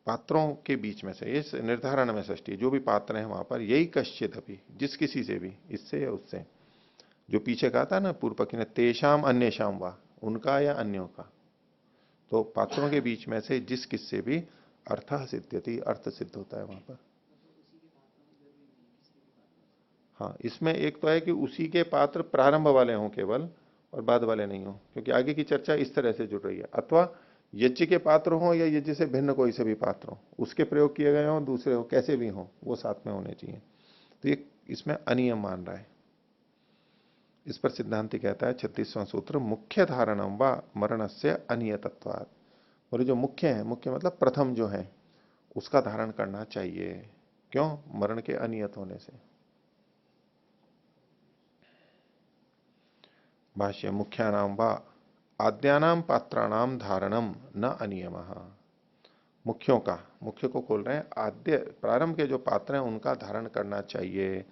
पात्रों के बीच में से, इस निर्धारण में षष्ठी, जो भी पात्र हैं वहां पर, यही कश्चित अपि, जिस किसी से भी, इससे या उससे, जो पीछे कहा था ना पूर्व पक्षी ने, तेषाम अन्येषाम वा, उनका या अन्यों का, तो पात्रों के बीच में से जिस किससे भी अर्थ सिद्ध्यति, अर्थ सिद्ध होता है वहां पर। हाँ, इसमें एक तो है कि उसी के पात्र प्रारंभ वाले हों केवल, और बाद वाले नहीं हो, क्योंकि आगे की चर्चा इस तरह से जुड़ रही है। अथवा यज्ञ के पात्र हों या यज्ञ से भिन्न कोई से भी पात्र हो, उसके प्रयोग किए गए हों, दूसरे हो, कैसे भी हों, वो साथ में होने चाहिए। तो ये इसमें अनियम मान रहा है। इस पर सिद्धांति कहता है 36वां सूत्र, मुख्य धारणम व मरण से अनियतत्वात्। और जो मुख्य है, मुख्य मतलब प्रथम जो है, उसका धारण करना चाहिए। क्यों? मरण के अनियत होने से। भाष्य, मुख्यानाम व आद्यानाम पात्राणाम धारणम न अनियम। मुख्यों का, मुख्य को खोल रहे हैं, आद्य प्रारंभ के जो पात्र हैं उनका धारण करना चाहिए,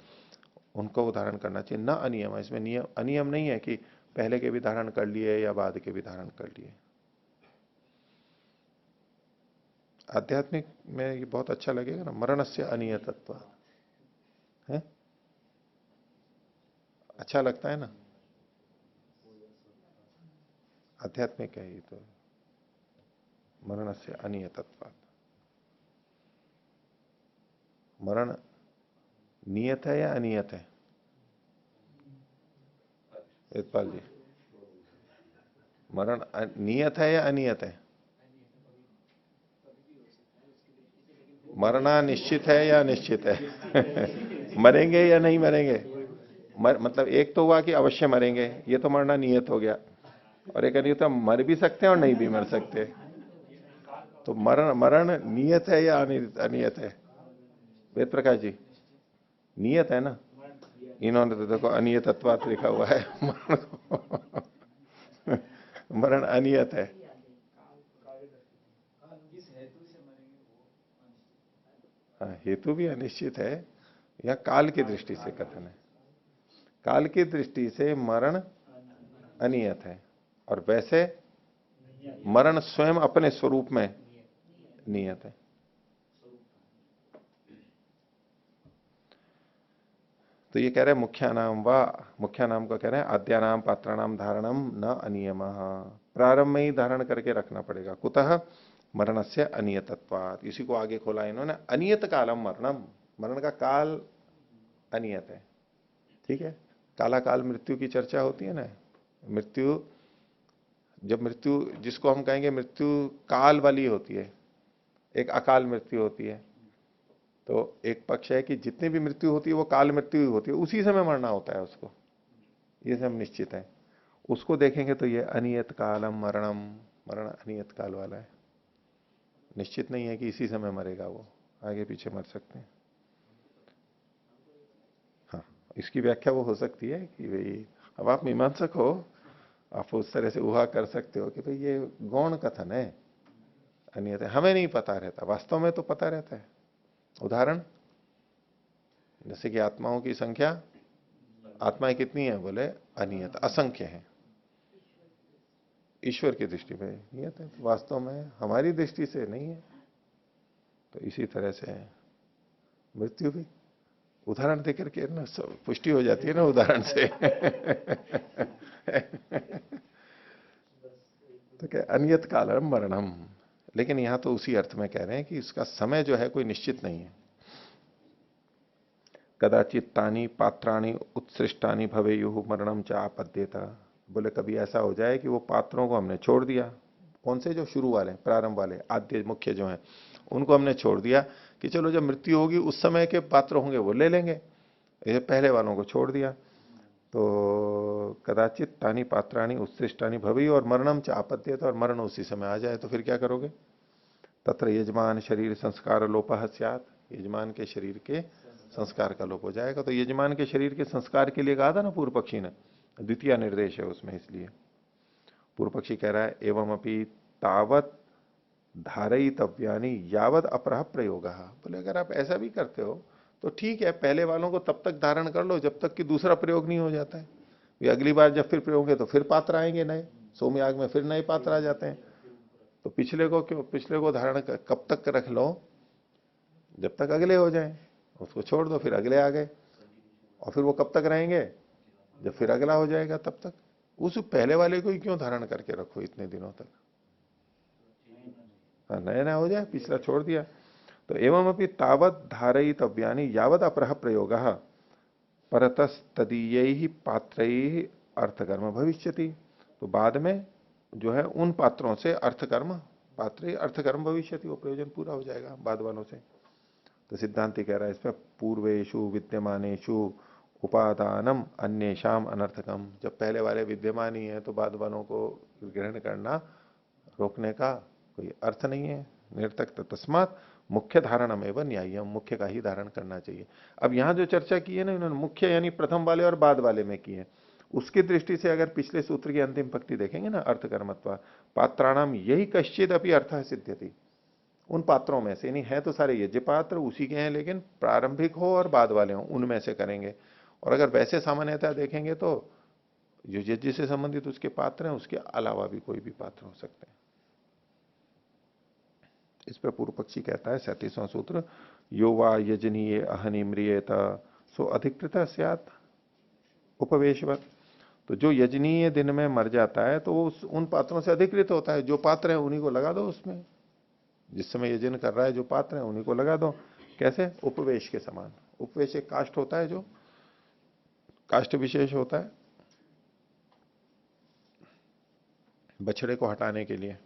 उनको धारण करना चाहिए, न अनियम। इसमें नियम, अनियम नहीं है कि पहले के भी धारण कर लिए या बाद के भी धारण कर लिए। आध्यात्मिक में ये बहुत अच्छा लगेगा ना, मरण से अनियतत्व है, अच्छा लगता है ना, आध्यात्मिक है ये तो, मरण से अनियतत्व। मरण नियत है या अनियत है? वेदपाल जी, मरण नियत है या अनियत है? मरना निश्चित है या निश्चित है? मरेंगे या नहीं मरेंगे? मतलब एक तो हुआ कि अवश्य मरेंगे, ये तो मरना नियत हो गया, और एक अनियत, मर भी सकते हैं और नहीं भी मर सकते। तो मरण, मरण नियत है या अनियत है? वेद प्रकाश जी, नियत है ना? इन्होंने तो देखो अनियतत्वात् लिखा हुआ है। मरण अनियत है। हाँ, हेतु भी अनिश्चित है, या काल की दृष्टि से कथन है। काल की दृष्टि से मरण अनियत है, और वैसे मरण स्वयं अपने स्वरूप में नियत है। तो ये कह रहे हैं मुख्यानाम व, मुख्यानाम को कह रहे हैं आद्यानाम पात्राणाम धारणम न अनियम, प्रारंभ में ही धारण करके रखना पड़ेगा। कुतः? मरण से अनियतत्वात्। इसी को आगे खोला इन्होंने, अनियत कालम मरणम, मरण का काल अनियत है। ठीक है, काला काल मृत्यु की चर्चा होती है ना, मृत्यु, जब मृत्यु जिसको हम कहेंगे मृत्यु काल वाली होती है, एक अकाल मृत्यु होती है। तो एक पक्ष है कि जितनी भी मृत्यु होती है वो काल मृत्यु ही होती है, उसी समय मरना होता है उसको, ये सब निश्चित है। उसको देखेंगे तो ये अनियत कालम मरणम, मरण अनियत काल वाला है, निश्चित नहीं है कि इसी समय मरेगा वो, आगे पीछे मर सकते हैं। हाँ, इसकी व्याख्या वो हो सकती है कि भाई, अब आप मीमांसक हो, आप उस तरह से ऊहा कर सकते हो कि भाई ये गौण कथन है, अनियत है, हमें नहीं पता रहता, वास्तव में तो पता रहता है। उदाहरण, जैसे कि आत्माओं की संख्या, आत्माएं कितनी है? बोले अनियत, असंख्य है। ईश्वर की दृष्टि में नियत है, वास्तव में हमारी दृष्टि से नहीं है। तो इसी तरह से मृत्यु भी उदाहरण देकर के ना सब पुष्टि हो जाती है ना उदाहरण से। तो क्या, अनियत कालम मरणम। लेकिन यहां तो उसी अर्थ में कह रहे हैं कि इसका समय जो है कोई निश्चित नहीं है। कदाचित तानी पात्राणी उत्सृष्टानी भवेयुः मरणम च आपद्येत। बोले कभी ऐसा हो जाए कि वो पात्रों को हमने छोड़ दिया, कौन से? जो शुरू वाले, प्रारंभ वाले, आद्य मुख्य जो हैं, उनको हमने छोड़ दिया कि चलो जब मृत्यु होगी उस समय के पात्र होंगे वो ले लेंगे, ये पहले वालों को छोड़ दिया। तो कदाचित तानी पात्राणी उत्सृष्टानी भवी और मरणम च आपत्त्यत, और मरण उसी समय आ जाए तो फिर क्या करोगे? तत्र यजमान शरीर संस्कार लोपः स्यात्, यजमान के शरीर के संस्कार का लोप हो जाएगा। तो यजमान के शरीर के संस्कार के लिए कहा था ना पूर्व पक्षी ने, द्वितीय निर्देश है उसमें, इसलिए पूर्व पक्षी कह रहा है एवं अपि तावत धारयितव्यानि यावत अपरः प्रयोग। बोले अगर आप ऐसा भी करते हो तो ठीक है, पहले वालों को तब तक धारण कर लो जब तक कि दूसरा प्रयोग नहीं हो जाता है। वे अगली बार जब फिर प्रयोग है तो फिर पात्र आएंगे नए, सोमयाग में फिर नए पात्र आ जाते हैं। तो पिछले को क्यों, पिछले को धारण कब तक रख लो? जब तक अगले हो जाए, उसको छोड़ दो, फिर अगले आ गए, और फिर वो कब तक रहेंगे? जब फिर अगला हो जाएगा तब तक। उस पहले वाले को ही क्यों धारण करके रखो इतने दिनों तक? हाँ, नया नया हो जाए, पिछला छोड़ दिया। तो एवं अपनी तावत धारयितव्यानि यावत अपरः प्रयोग परतस्तदीय ही पात्र अर्थकर्म भविष्यति। तो बाद में जो है उन पात्रों से अर्थकर्म, पात्र अर्थकर्म भविष्यति, वो प्रयोजन पूरा हो जाएगा बाद वालों से। तो सिद्धांति कह रहा है इसमें पूर्वेशु विद्यमानेशु उपादानम अन्येषाम अनर्थकम। जब पहले वाले विद्यमान ही है तो बाद वालों को ग्रहण करना, रोकने का कोई अर्थ नहीं है, निरर्थक। तस्मात मुख्य धारणम एवं न्याय्यम, मुख्य का ही धारण करना चाहिए। अब यहां जो चर्चा की है ना इन्होंने, मुख्य यानी प्रथम वाले और बाद वाले में की है। उसकी दृष्टि से अगर पिछले सूत्र की अंतिम पंक्ति देखेंगे ना, अर्थकर्मत्वा पात्राणाम यही कश्चित अपनी अर्थ सिद्ध्यति, उन पात्रों में से, नहीं है तो सारे यज्ञ पात्र उसी के हैं, लेकिन प्रारंभिक हो और बाद वाले हो उनमें से करेंगे। और अगर वैसे सामान्यतः देखेंगे तो जो यज्ञ से संबंधित उसके पात्र हैं, उसके अलावा भी कोई भी पात्र हो सकते हैं। इस पर पूर्व पक्षी कहता है 37वां सूत्र, यो वा यजनीय अहनिम्रियेत सो अधिकृत स्यात् उपवेशवत। तो जो यजनीय दिन में मर जाता है तो वो उन पात्रों से अधिकृत होता है। जो पात्र है उन्हीं को लगा दो उसमें, जिस समय यजन कर रहा है जो पात्र है उन्हीं को लगा दो। कैसे? उपवेश के समान। उपवेश एक काष्ठ होता है, जो काष्ठ विशेष होता है बछड़े को हटाने के लिए।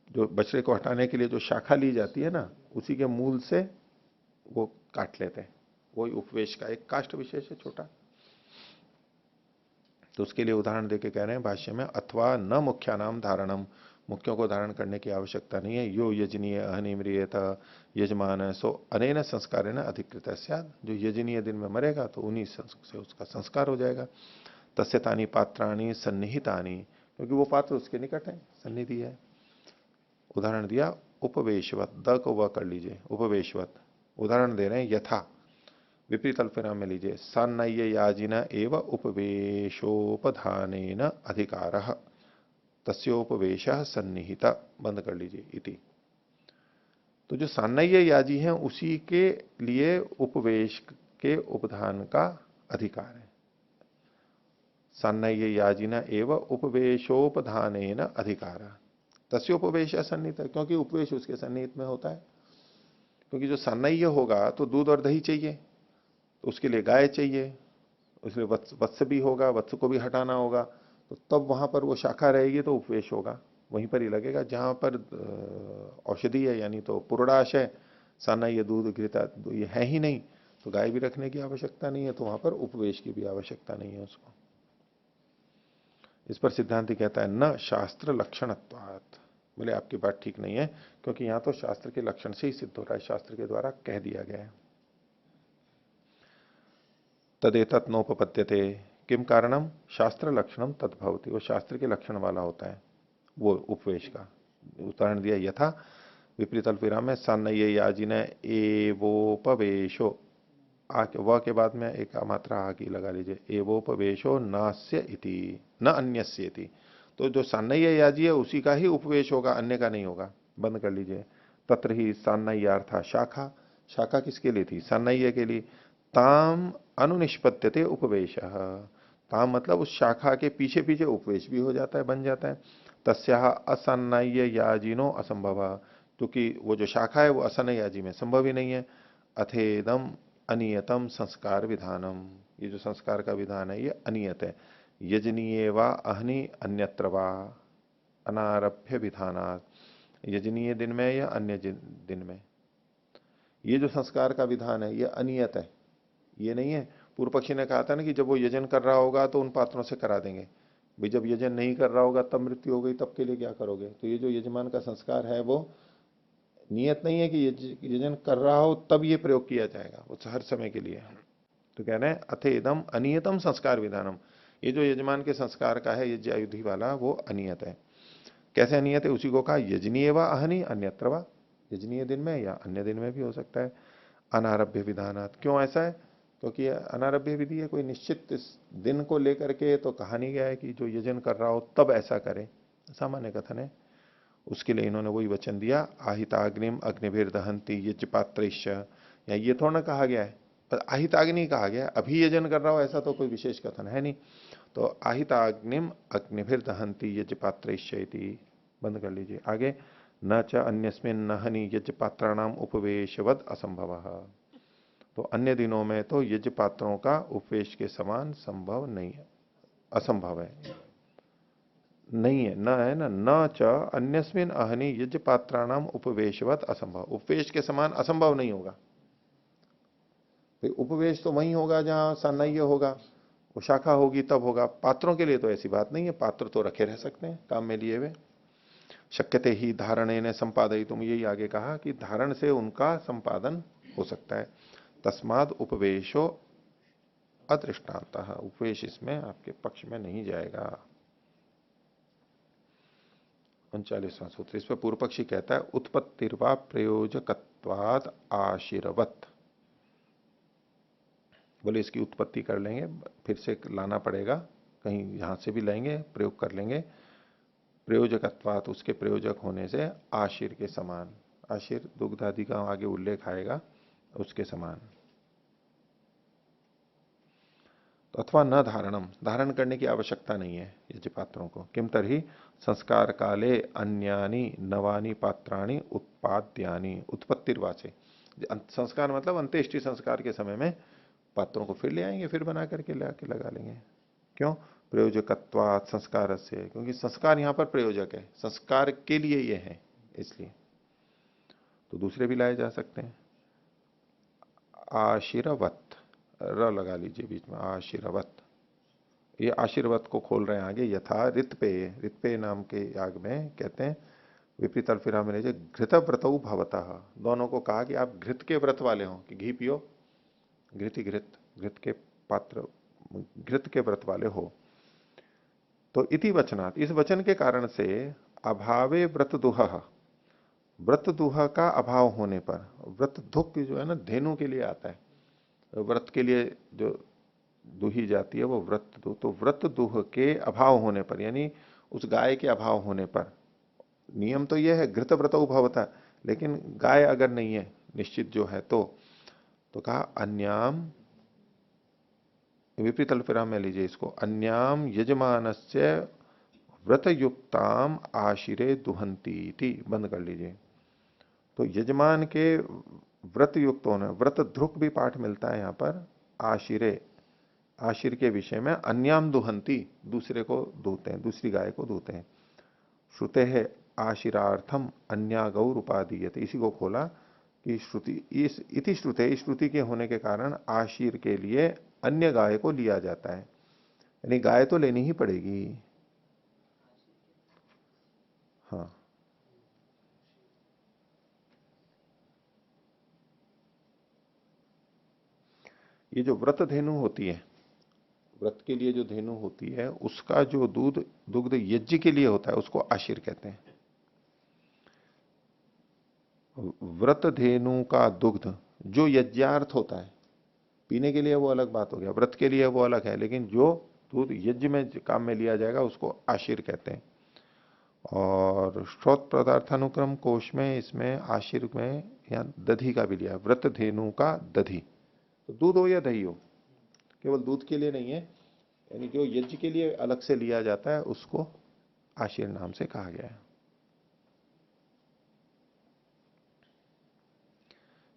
जो बछड़े को हटाने के लिए जो शाखा ली जाती है ना, उसी के मूल से वो काट लेते हैं, वही उपवेश का एक काष्ठ विशेष है छोटा। तो उसके लिए उदाहरण देके कह रहे हैं भाष्य में, अथवा न मुख्यानाम धारणम, मुख्यों को धारण करने की आवश्यकता नहीं है। यो यजनीय अहनिम्रियत यजमान सो अनेन संस्कार न अधिकृत स्यात्, जो यजनीय दिन में मरेगा तो उन्हीं से उसका संस्कार हो जाएगा। तस्य तानि पात्राणि सन्निहितानि, क्योंकि वो पात्र उसके निकट है, सन्निधि है। उदाहरण दिया उपवेशवत, द को व कर लीजिए, उपवेशवत। उदाहरण दे रहे हैं यथा, विपरीत अल्पविराम में लीजिए, सान्नय्य याजिन एव उपवेशोपधानेन अधिकारः तस्योपवेश सन्निहित, बंद कर लीजिए इति। तो जो सान्नय्य याजी हैं उसी के लिए उपवेश के उपधान का अधिकार है। सान्नय्य याजिन एव उपवेशोपधानेन अधिकारः तस्योपवेश सन्निहित, क्योंकि उपवेश उसके सन्निहित में होता है। क्योंकि जो सान्नय्य होगा तो दूध और दही चाहिए, तो उसके लिए गाय चाहिए, उसमें वत्स भी होगा, वत्स को भी हटाना होगा, तो तब वहां पर वो शाखा रहेगी तो उपवेश होगा, वहीं पर ही लगेगा जहां पर औषधि है, यानी तो पुरोडाश है, सान्नय्य दूध घृता ये है ही नहीं, तो गाय भी रखने की आवश्यकता नहीं है, तो वहां पर उपवेश की भी आवश्यकता नहीं है उसको। इस पर सिद्धांति कहता है न शास्त्र लक्षणत्वात्, बोले आपकी बात ठीक नहीं है, क्योंकि यहां तो शास्त्र के लक्षण से ही सिद्ध हो रहा है, शास्त्र के द्वारा कह दिया गया है। तदेतत् नोपपद्यते, किम कारणम? शास्त्र लक्षणम तद्भवति, वो शास्त्र के लक्षण वाला होता है वो उपवेश का। उदाहरण दिया यथा, विपरीत अल्पविराम में सान्नय्य याजिन एवोपवेशो, व के बाद में एक मात्रा आ की लगा लीजिए, एवोपवेशो नास्य इति न अन्यस्य इति। तो जो सान्नय्य याजी है उसी का ही उपवेश होगा, अन्य का नहीं होगा, बंद कर लीजिए। तत्र ही सान्नय्यार्था शाखा, शाखा किसके लिए थी? सान्नय्य के लिए। ताम अनुनिष्पत्त्यते उपवेश, ताम मतलब उस शाखा के पीछे पीछे उपवेश भी हो जाता है, बन जाता है। तस्या असन्नय्य याजिनो असंभव, क्योंकि वो जो शाखा है वो असन्नय्य याजी में संभव ही नहीं है। अथेदम अनियतम संस्कार विधानम, ये जो संस्कार का विधान है ये अनियत है। यजनीय वा अहनि अन्यत्र वा अनारभ्य विधानात्, यजनीय दिन में या अन्य दिन में, ये जो संस्कार का विधान है ये अनियत है, ये नहीं है। पूर्व पक्षी ने कहा था ना कि जब वो यजन कर रहा होगा तो उन पात्रों से करा देंगे। भाई जब यजन नहीं कर रहा होगा तब मृत्यु हो गई तब के लिए क्या करोगे? तो ये जो यजमान का संस्कार है वो नियत नहीं है कि यजन कर रहा हो तब ये प्रयोग किया जाएगा, वो हर समय के लिए है। तो कह रहे हैं अथेदम अनियतम संस्कार विधानम, ये जो यजमान के संस्कार का है यज्ञ आयुधि वाला वो अनियत है। कैसे अनियत है? उसी को कहा यजनीय व अहनी अन्यत्र वा, यजनीय दिन में या अन्य दिन में भी हो सकता है। अनारभ्य विधानात, क्यों ऐसा है? क्योंकि अनारभ्य विधि है, कोई निश्चित इस दिन को लेकर के तो कहा नहीं गया है कि जो यजन कर रहा हो तब ऐसा करे, सामान्य कथन है। उसके लिए इन्होंने वही वचन दिया आहिताग्निम अग्निभिर दहंती यज्ञ पात्रैश्च, या ये थोड़ा ना कहा गया है, पर आहिताग्नि कहा गया है, अभी यजन कर रहा हो ऐसा तो कोई विशेष कथन है नहीं। तो आहिताग्निम अग्निभिर दहंती यज्ञ पात्रैश्च इति, बंद कर लीजिए आगे। न च अन्यस्मिन् न हनि यज्ञ पात्राणाम उपवेशवद असंभव, तो अन्य दिनों में तो यज्ञ पात्रों का उपवेश के समान संभव नहीं है, असंभव है, नहीं है, न है ना, न च अन्यस्मिन अहनि यज्ञ पात्राणाम उपवेशवत असंभव, उपवेश के समान असंभव नहीं होगा। उपवेश तो वही होगा जहां सान्नाह्य होगा, वो शाखा होगी तब होगा, पात्रों के लिए तो ऐसी बात नहीं है, पात्र तो रखे रह सकते हैं काम में लिए हुए। शक्यते ही धारणे ने संपादय, तुम यही आगे कहा कि धारण से उनका संपादन हो सकता है। तस्माद उपवेशो अदृष्टांत, उपवेश इसमें आपके पक्ष में नहीं जाएगा। 39वां सूत्र, इस पर पूर्व पक्षी कहता है उत्पत्तिर्वा प्रयोजकत्वाद आशीरवत, बोले इसकी उत्पत्ति कर लेंगे, फिर से लाना पड़ेगा, कहीं यहां से भी लाएंगे, प्रयोग कर लेंगे। प्रयोजकत्वात, उसके प्रयोजक होने से, आशीर के समान, आशीर दुग्ध आदि का आगे उल्लेख आएगा, उसके समान। तो अथवा न धारणम, धारण करने की आवश्यकता नहीं है यज्ञ पात्रों को। किम तरही संस्कार काले अन्यानी नवानी पात्राणी उत्पाद्यानी, उत्पत्तिर्वाचे, संस्कार मतलब अंत्येष्टि संस्कार के समय में पात्रों को फिर ले आएंगे, फिर बना करके ला के लगा लेंगे। क्यों? प्रयोजकत्वात् संस्कार से, क्योंकि संस्कार यहां पर प्रयोजक है, संस्कार के लिए ये है इसलिए। तो दूसरे भी लाए जा सकते हैं। आशीरवत, र लगा लीजिए बीच में, आशीरवत, ये आशीर्वत को खोल रहे हैं आगे। यथा रितपेय, रितपेय नाम के याग में कहते हैं विपरीत अल्फिरा में लीजिए घृत व्रतौ भवतः, दोनों को कहा कि आप घृत के व्रत वाले हो, कि घी पियो, घृत ही घृत, घृत के पात्र, घृत के व्रत वाले हो। तो इति वचनात्, इस वचन के कारण से अभावे व्रत दुह, व्रत दुह का अभाव होने पर, व्रत दुख जो है ना धेनु के लिए आता है, व्रत के लिए जो दुही जाती है वो व्रत दुह, तो व्रत दुह के अभाव होने पर, यानी उस गाय के अभाव होने पर, नियम तो यह है घृत व्रत भवता, लेकिन गाय अगर नहीं है निश्चित जो है तो कहा अन्याम, विपरीत अल्पविराम में लीजिए इसको, अन्याम यजमानस्य व्रत युक्ताम आशिरे दुहंती थी, बंद कर लीजिए। तो यजमान के व्रत युक्त होना, व्रत ध्रुक भी पाठ मिलता है यहां पर, आशिरे, आशिर के विषय में, अन्याम दुहंती, दूसरे को धोते हैं, दूसरी गाय को धोते हैं। श्रुते है आशिरार्थम अन्या गौर उपादीयते, इसी को खोला कि श्रुति, इस इति श्रुते, इस श्रुति के होने के कारण आशीर के लिए अन्य गाय को लिया जाता है, यानी गाय तो लेनी ही पड़ेगी। हाँ, ये जो व्रत धेनु होती है, व्रत के लिए जो धेनु होती है उसका जो दूध, दुग्ध यज्ञ के लिए होता है उसको आशीर कहते हैं। व्रत धेनु का दुग्ध जो यज्ञार्थ होता है, पीने के लिए वो अलग बात हो गया, व्रत के लिए वो अलग है, लेकिन जो दूध यज्ञ में काम में लिया जाएगा उसको आशीर कहते हैं। और श्रोत पदार्थानुक्रम कोश में इसमें आशीर में या दधी का भी लिया, व्रत धेनु का दधी, तो दूध हो या दही हो, केवल दूध के लिए नहीं है, यानी जो यज्ञ के लिए अलग से लिया जाता है उसको आशीर नाम से कहा गया है।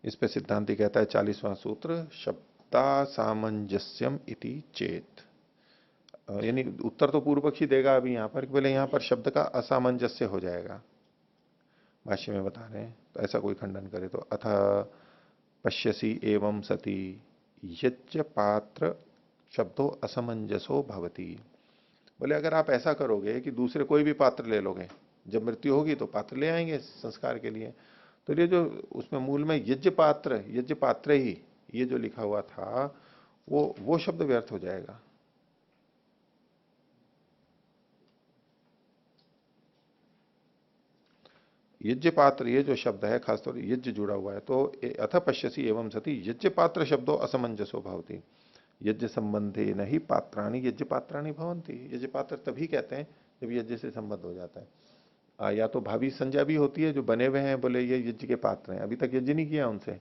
इस पे सिद्धांति कहता है 40वां सूत्र, शब्दा सामंजस्यम इति चेत, यानी उत्तर तो पूर्व पक्षी देगा अभी यहां पर, बोले यहां पर शब्द का असामंजस्य हो जाएगा, भाष्य में बता रहे हैं, तो ऐसा कोई खंडन करे तो, अथ पश्यसी एवं सती, यज्ञ पात्र शब्दो असमंजसो भवती। बोले अगर आप ऐसा करोगे कि दूसरे कोई भी पात्र ले लोगे, जब मृत्यु होगी तो पात्र ले आएंगे संस्कार के लिए, तो ये जो उसमें मूल में यज्ञ पात्र ही ये जो लिखा हुआ था वो शब्द व्यर्थ हो जाएगा। यज्ञ पात्र ये जो शब्द है खासतौर यज्ञ जुड़ा हुआ है, तो अथ पश्यसी एवं सती यज्ञ पात्र शब्दों असमंजसो भवती। यज्ञ संबंधे नहीं पात्राणी यज्ञ पात्राणी भवंती। यज्ञ पात्र तभी कहते हैं जब यज्ञ से संबंध हो जाता है। या तो भावी संज्ञा भी होती है, जो बने हुए हैं बोले ये यज्ञ के पात्र हैं, अभी तक यज्ञ नहीं किया उनसे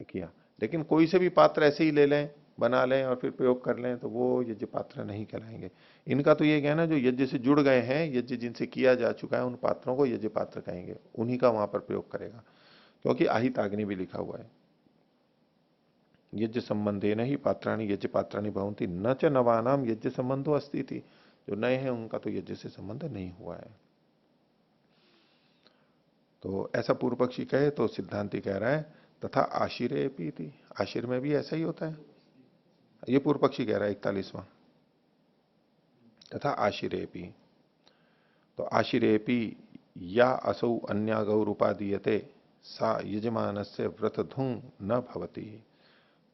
किया, लेकिन कोई से भी पात्र ऐसे ही ले लें, बना लें और फिर प्रयोग कर लें, तो वो यज्ञ पात्र नहीं कहलाएंगे। इनका तो ये कहना जो यज्ञ से जुड़ गए हैं, यज्ञ जिनसे किया जा चुका है, उन पात्रों को यज्ञ पात्र कहेंगे, उन्हीं का वहां पर प्रयोग करेगा, क्योंकि आहिताग्नि भी लिखा हुआ है। यज्ञ संबंधे न ही पात्राणी यज्ञ पात्राणी भवंती न च नवानाम यज्ञ संबंधो अस्ति थी। जो नए हैं उनका तो यज्ञ से संबंध नहीं हुआ है। तो ऐसा पूर्व पक्षी कहे तो सिद्धांति कह रहा है तथा आशिरे थी, आशिर में भी ऐसा ही होता है। ये पूर्व पक्षी कह रहा है 41वां, तथा आशिरेपी। तो आशिरेपी या असौ अन्या गौरूपादीयते सा यजमान से व्रत धुंग न भवती।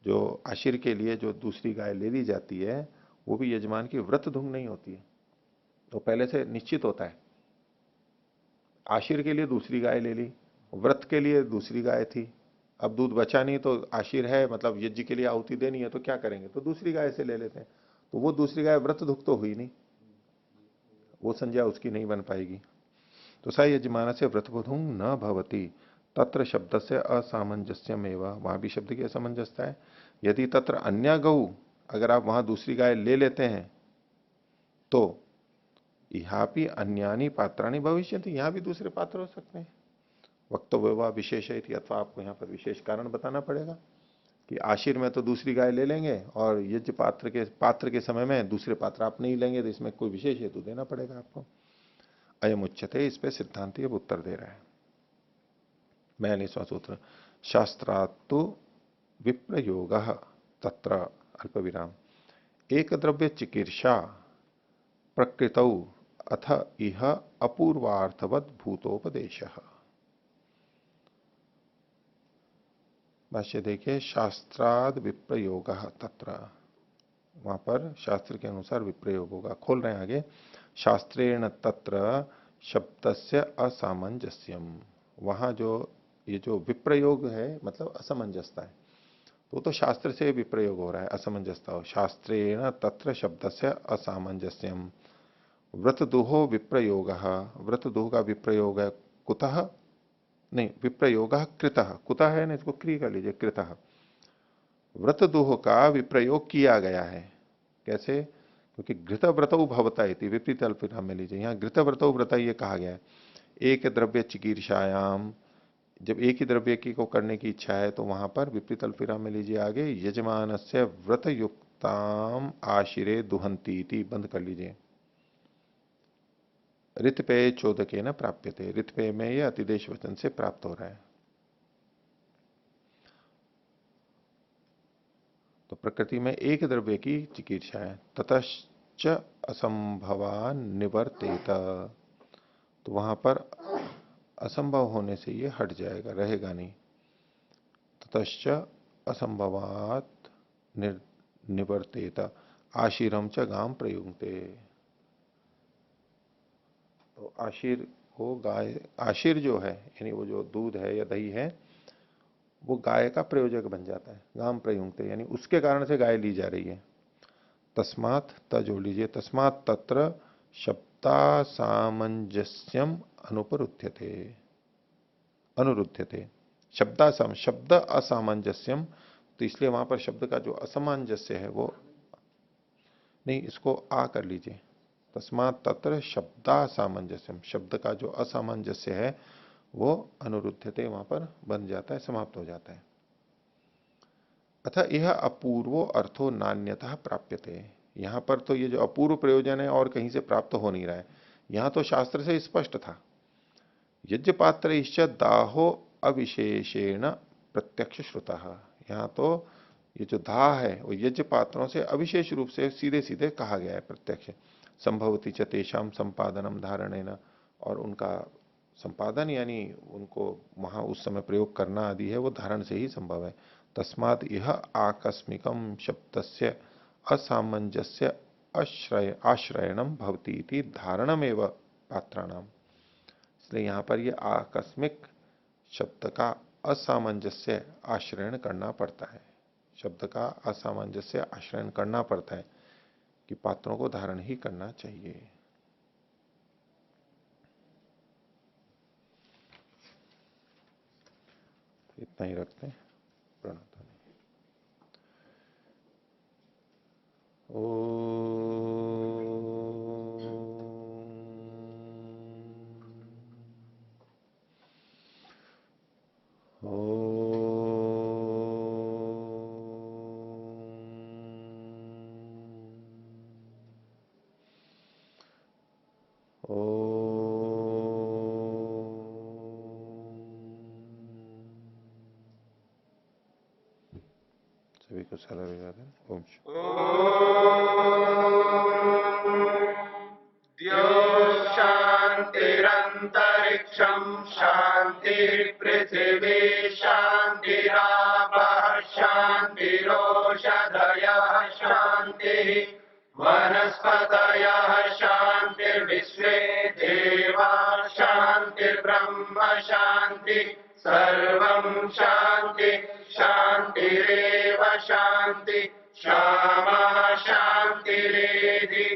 जो आशिर के लिए जो दूसरी गाय ले ली जाती है वो भी यजमान की व्रत धुंग नहीं होती है, तो पहले से निश्चित होता है। आशिर के लिए दूसरी गाय ले ली, व्रत के लिए दूसरी गाय थी, अब दूध बचा नहीं तो आशिर है, मतलब यज्ञ के लिए आहुति देनी है, तो क्या करेंगे, तो दूसरी गाय से ले लेते हैं। तो वो दूसरी गाय व्रत धुक तो हुई नहीं, वो संज्ञा उसकी नहीं बन पाएगी। तो स यजमान से व्रतबोधुंग न भवती तत्र शब्द से असामंजस्यम एवं, वहां भी शब्द की असमंजसता है। यदि तत्र अन्य गौ, अगर आप वहां दूसरी गाय ले लेते हैं तो यहाँ भी अन्यानी पात्राणी भविष्य, यहाँ भी दूसरे पात्र हो सकते हैं। वक्तव्य विशेष है, अथवा आपको यहाँ पर विशेष कारण बताना पड़ेगा कि आशिर में तो दूसरी गाय ले लेंगे और यज्ञ पात्र के समय में दूसरे पात्र आप नहीं लेंगे, तो इसमें कोई विशेष हेतु देना पड़ेगा आपको। अयम उच्चते, इस पे सिद्धांत अब उत्तर दे रहा है। 42वां सूत्र, शास्त्रात्तु विप्रयोग तत्र अल्प विराम एक द्रव्य चिकीर्षा प्रकृतौ अथ इह अपूर्वार्थवद भूतोपदेश। भाष्य देखिए, शास्त्राद विप्रयोग तत्र, वहां पर शास्त्र के अनुसार विप्रयोग होगा। खोल रहे हैं आगे, शास्त्रेण तत्र शब्दस्य असामंजस्यम, वहां जो ये जो विप्रयोग है मतलब असमंजसता है, तो शास्त्र से विप्रयोग हो रहा है, असमंजसता हो। शास्त्रेण तत्र शब्दस्य असामंजस्यम व्रतदुहो विप्रयोग, व्रतदुह का विप्रयोग है कुतः, नहीं विप्रयोग कृतः, कुतः है ना, इसको क्रिय कर लीजिए, कृतः। व्रतदुह का विप्रयोग किया गया है, कैसे, क्योंकि घृत व्रतौ भवता इति विपरीत अल्पविराम में लीजिए, यहाँ घृत व्रतौ व्रता ये कहा गया है। एक द्रव्य चिकीर्षायाम, जब एक ही द्रव्य की को करने की इच्छा है तो वहां पर विपरीत अल्पविराम में लीजिए आगे, यजमान से व्रत युक्ताम आशिरे दुहंती, बंद कर लीजिए। ऋतपेय चोदके न प्राप्य थे, ऋतपेय में यह अतिदेश वचन से प्राप्त हो रहा है। तो प्रकृति में एक द्रव्य की चिकीर्षा है, ततश्च असंभवान निवर्तेत, तो वहां पर असंभव होने से ये हट जाएगा, रहेगा नहीं। ततश्च असंभवात निवर्तेत आशिरम च गाम प्रयुक्ते, तो आशिर को गाय, आशिर जो है यानी वो जो दूध है या दही है वो गाय का प्रयोजक बन जाता है, गाम प्रयुक्ते यानी उसके कारण से गाय ली जा रही है। तस्मात त जोड़ लीजिए, तस्मात तत्र शब्दा सामंजस्यम अनुपरुध्यते, अनुरुध्यते शब्द असामंजस्यम, तो इसलिए वहां पर शब्द का जो असामंजस्य है वो नहीं, इसको आ कर लीजिए। तस्मात तत्र शब्दा सामंजस्यम, शब्द का जो असामंजस्य है वो अनुरुद्धते वहां पर बन जाता है, समाप्त हो जाता है। अतः यह अपूर्वो अर्थो नान्यतः प्राप्यते, यहां पर तो ये जो अपूर्व प्रयोजन है और कहीं से प्राप्त हो नहीं रहा है, यहां तो शास्त्र से स्पष्ट था। यज्ञ पात्र दाहो अविशेषेण प्रत्यक्ष श्रुता, यहां तो ये जो धा है वो यज्ञ पात्रों से अविशेष रूप से सीधे सीधे कहा गया है प्रत्यक्ष। संभवती च तेषाम संपादनम धारणेन, और उनका संपादन यानी उनको वहां उस समय प्रयोग करना आदि है वो धारण से ही संभव है। तस्मात् यह आकस्मिकम शब्दस्य असामंजस्य आश्रयणम भवती इति धारणमेव पात्राणाम। इसलिए यहां पर ये आकस्मिक शब्द का असामंजस्य आश्रयण करना पड़ता है, शब्द का असामंजस्य आश्रयण करना पड़ता है कि पात्रों को धारण ही करना चाहिए। इतना ही रखते हैं। प्रणतन सभी को सलाह विवादन। ओम शांतिरंतरिक्षम शांति पृथिवी शांतिरापः शांतिरोषधयः शांति वनस्पतयः शांतिर्विश्वे देवा शांतिर्ब्रह्म शांति सर्वं शांति शांतिरेव शांति क्षमा शांतिरेधि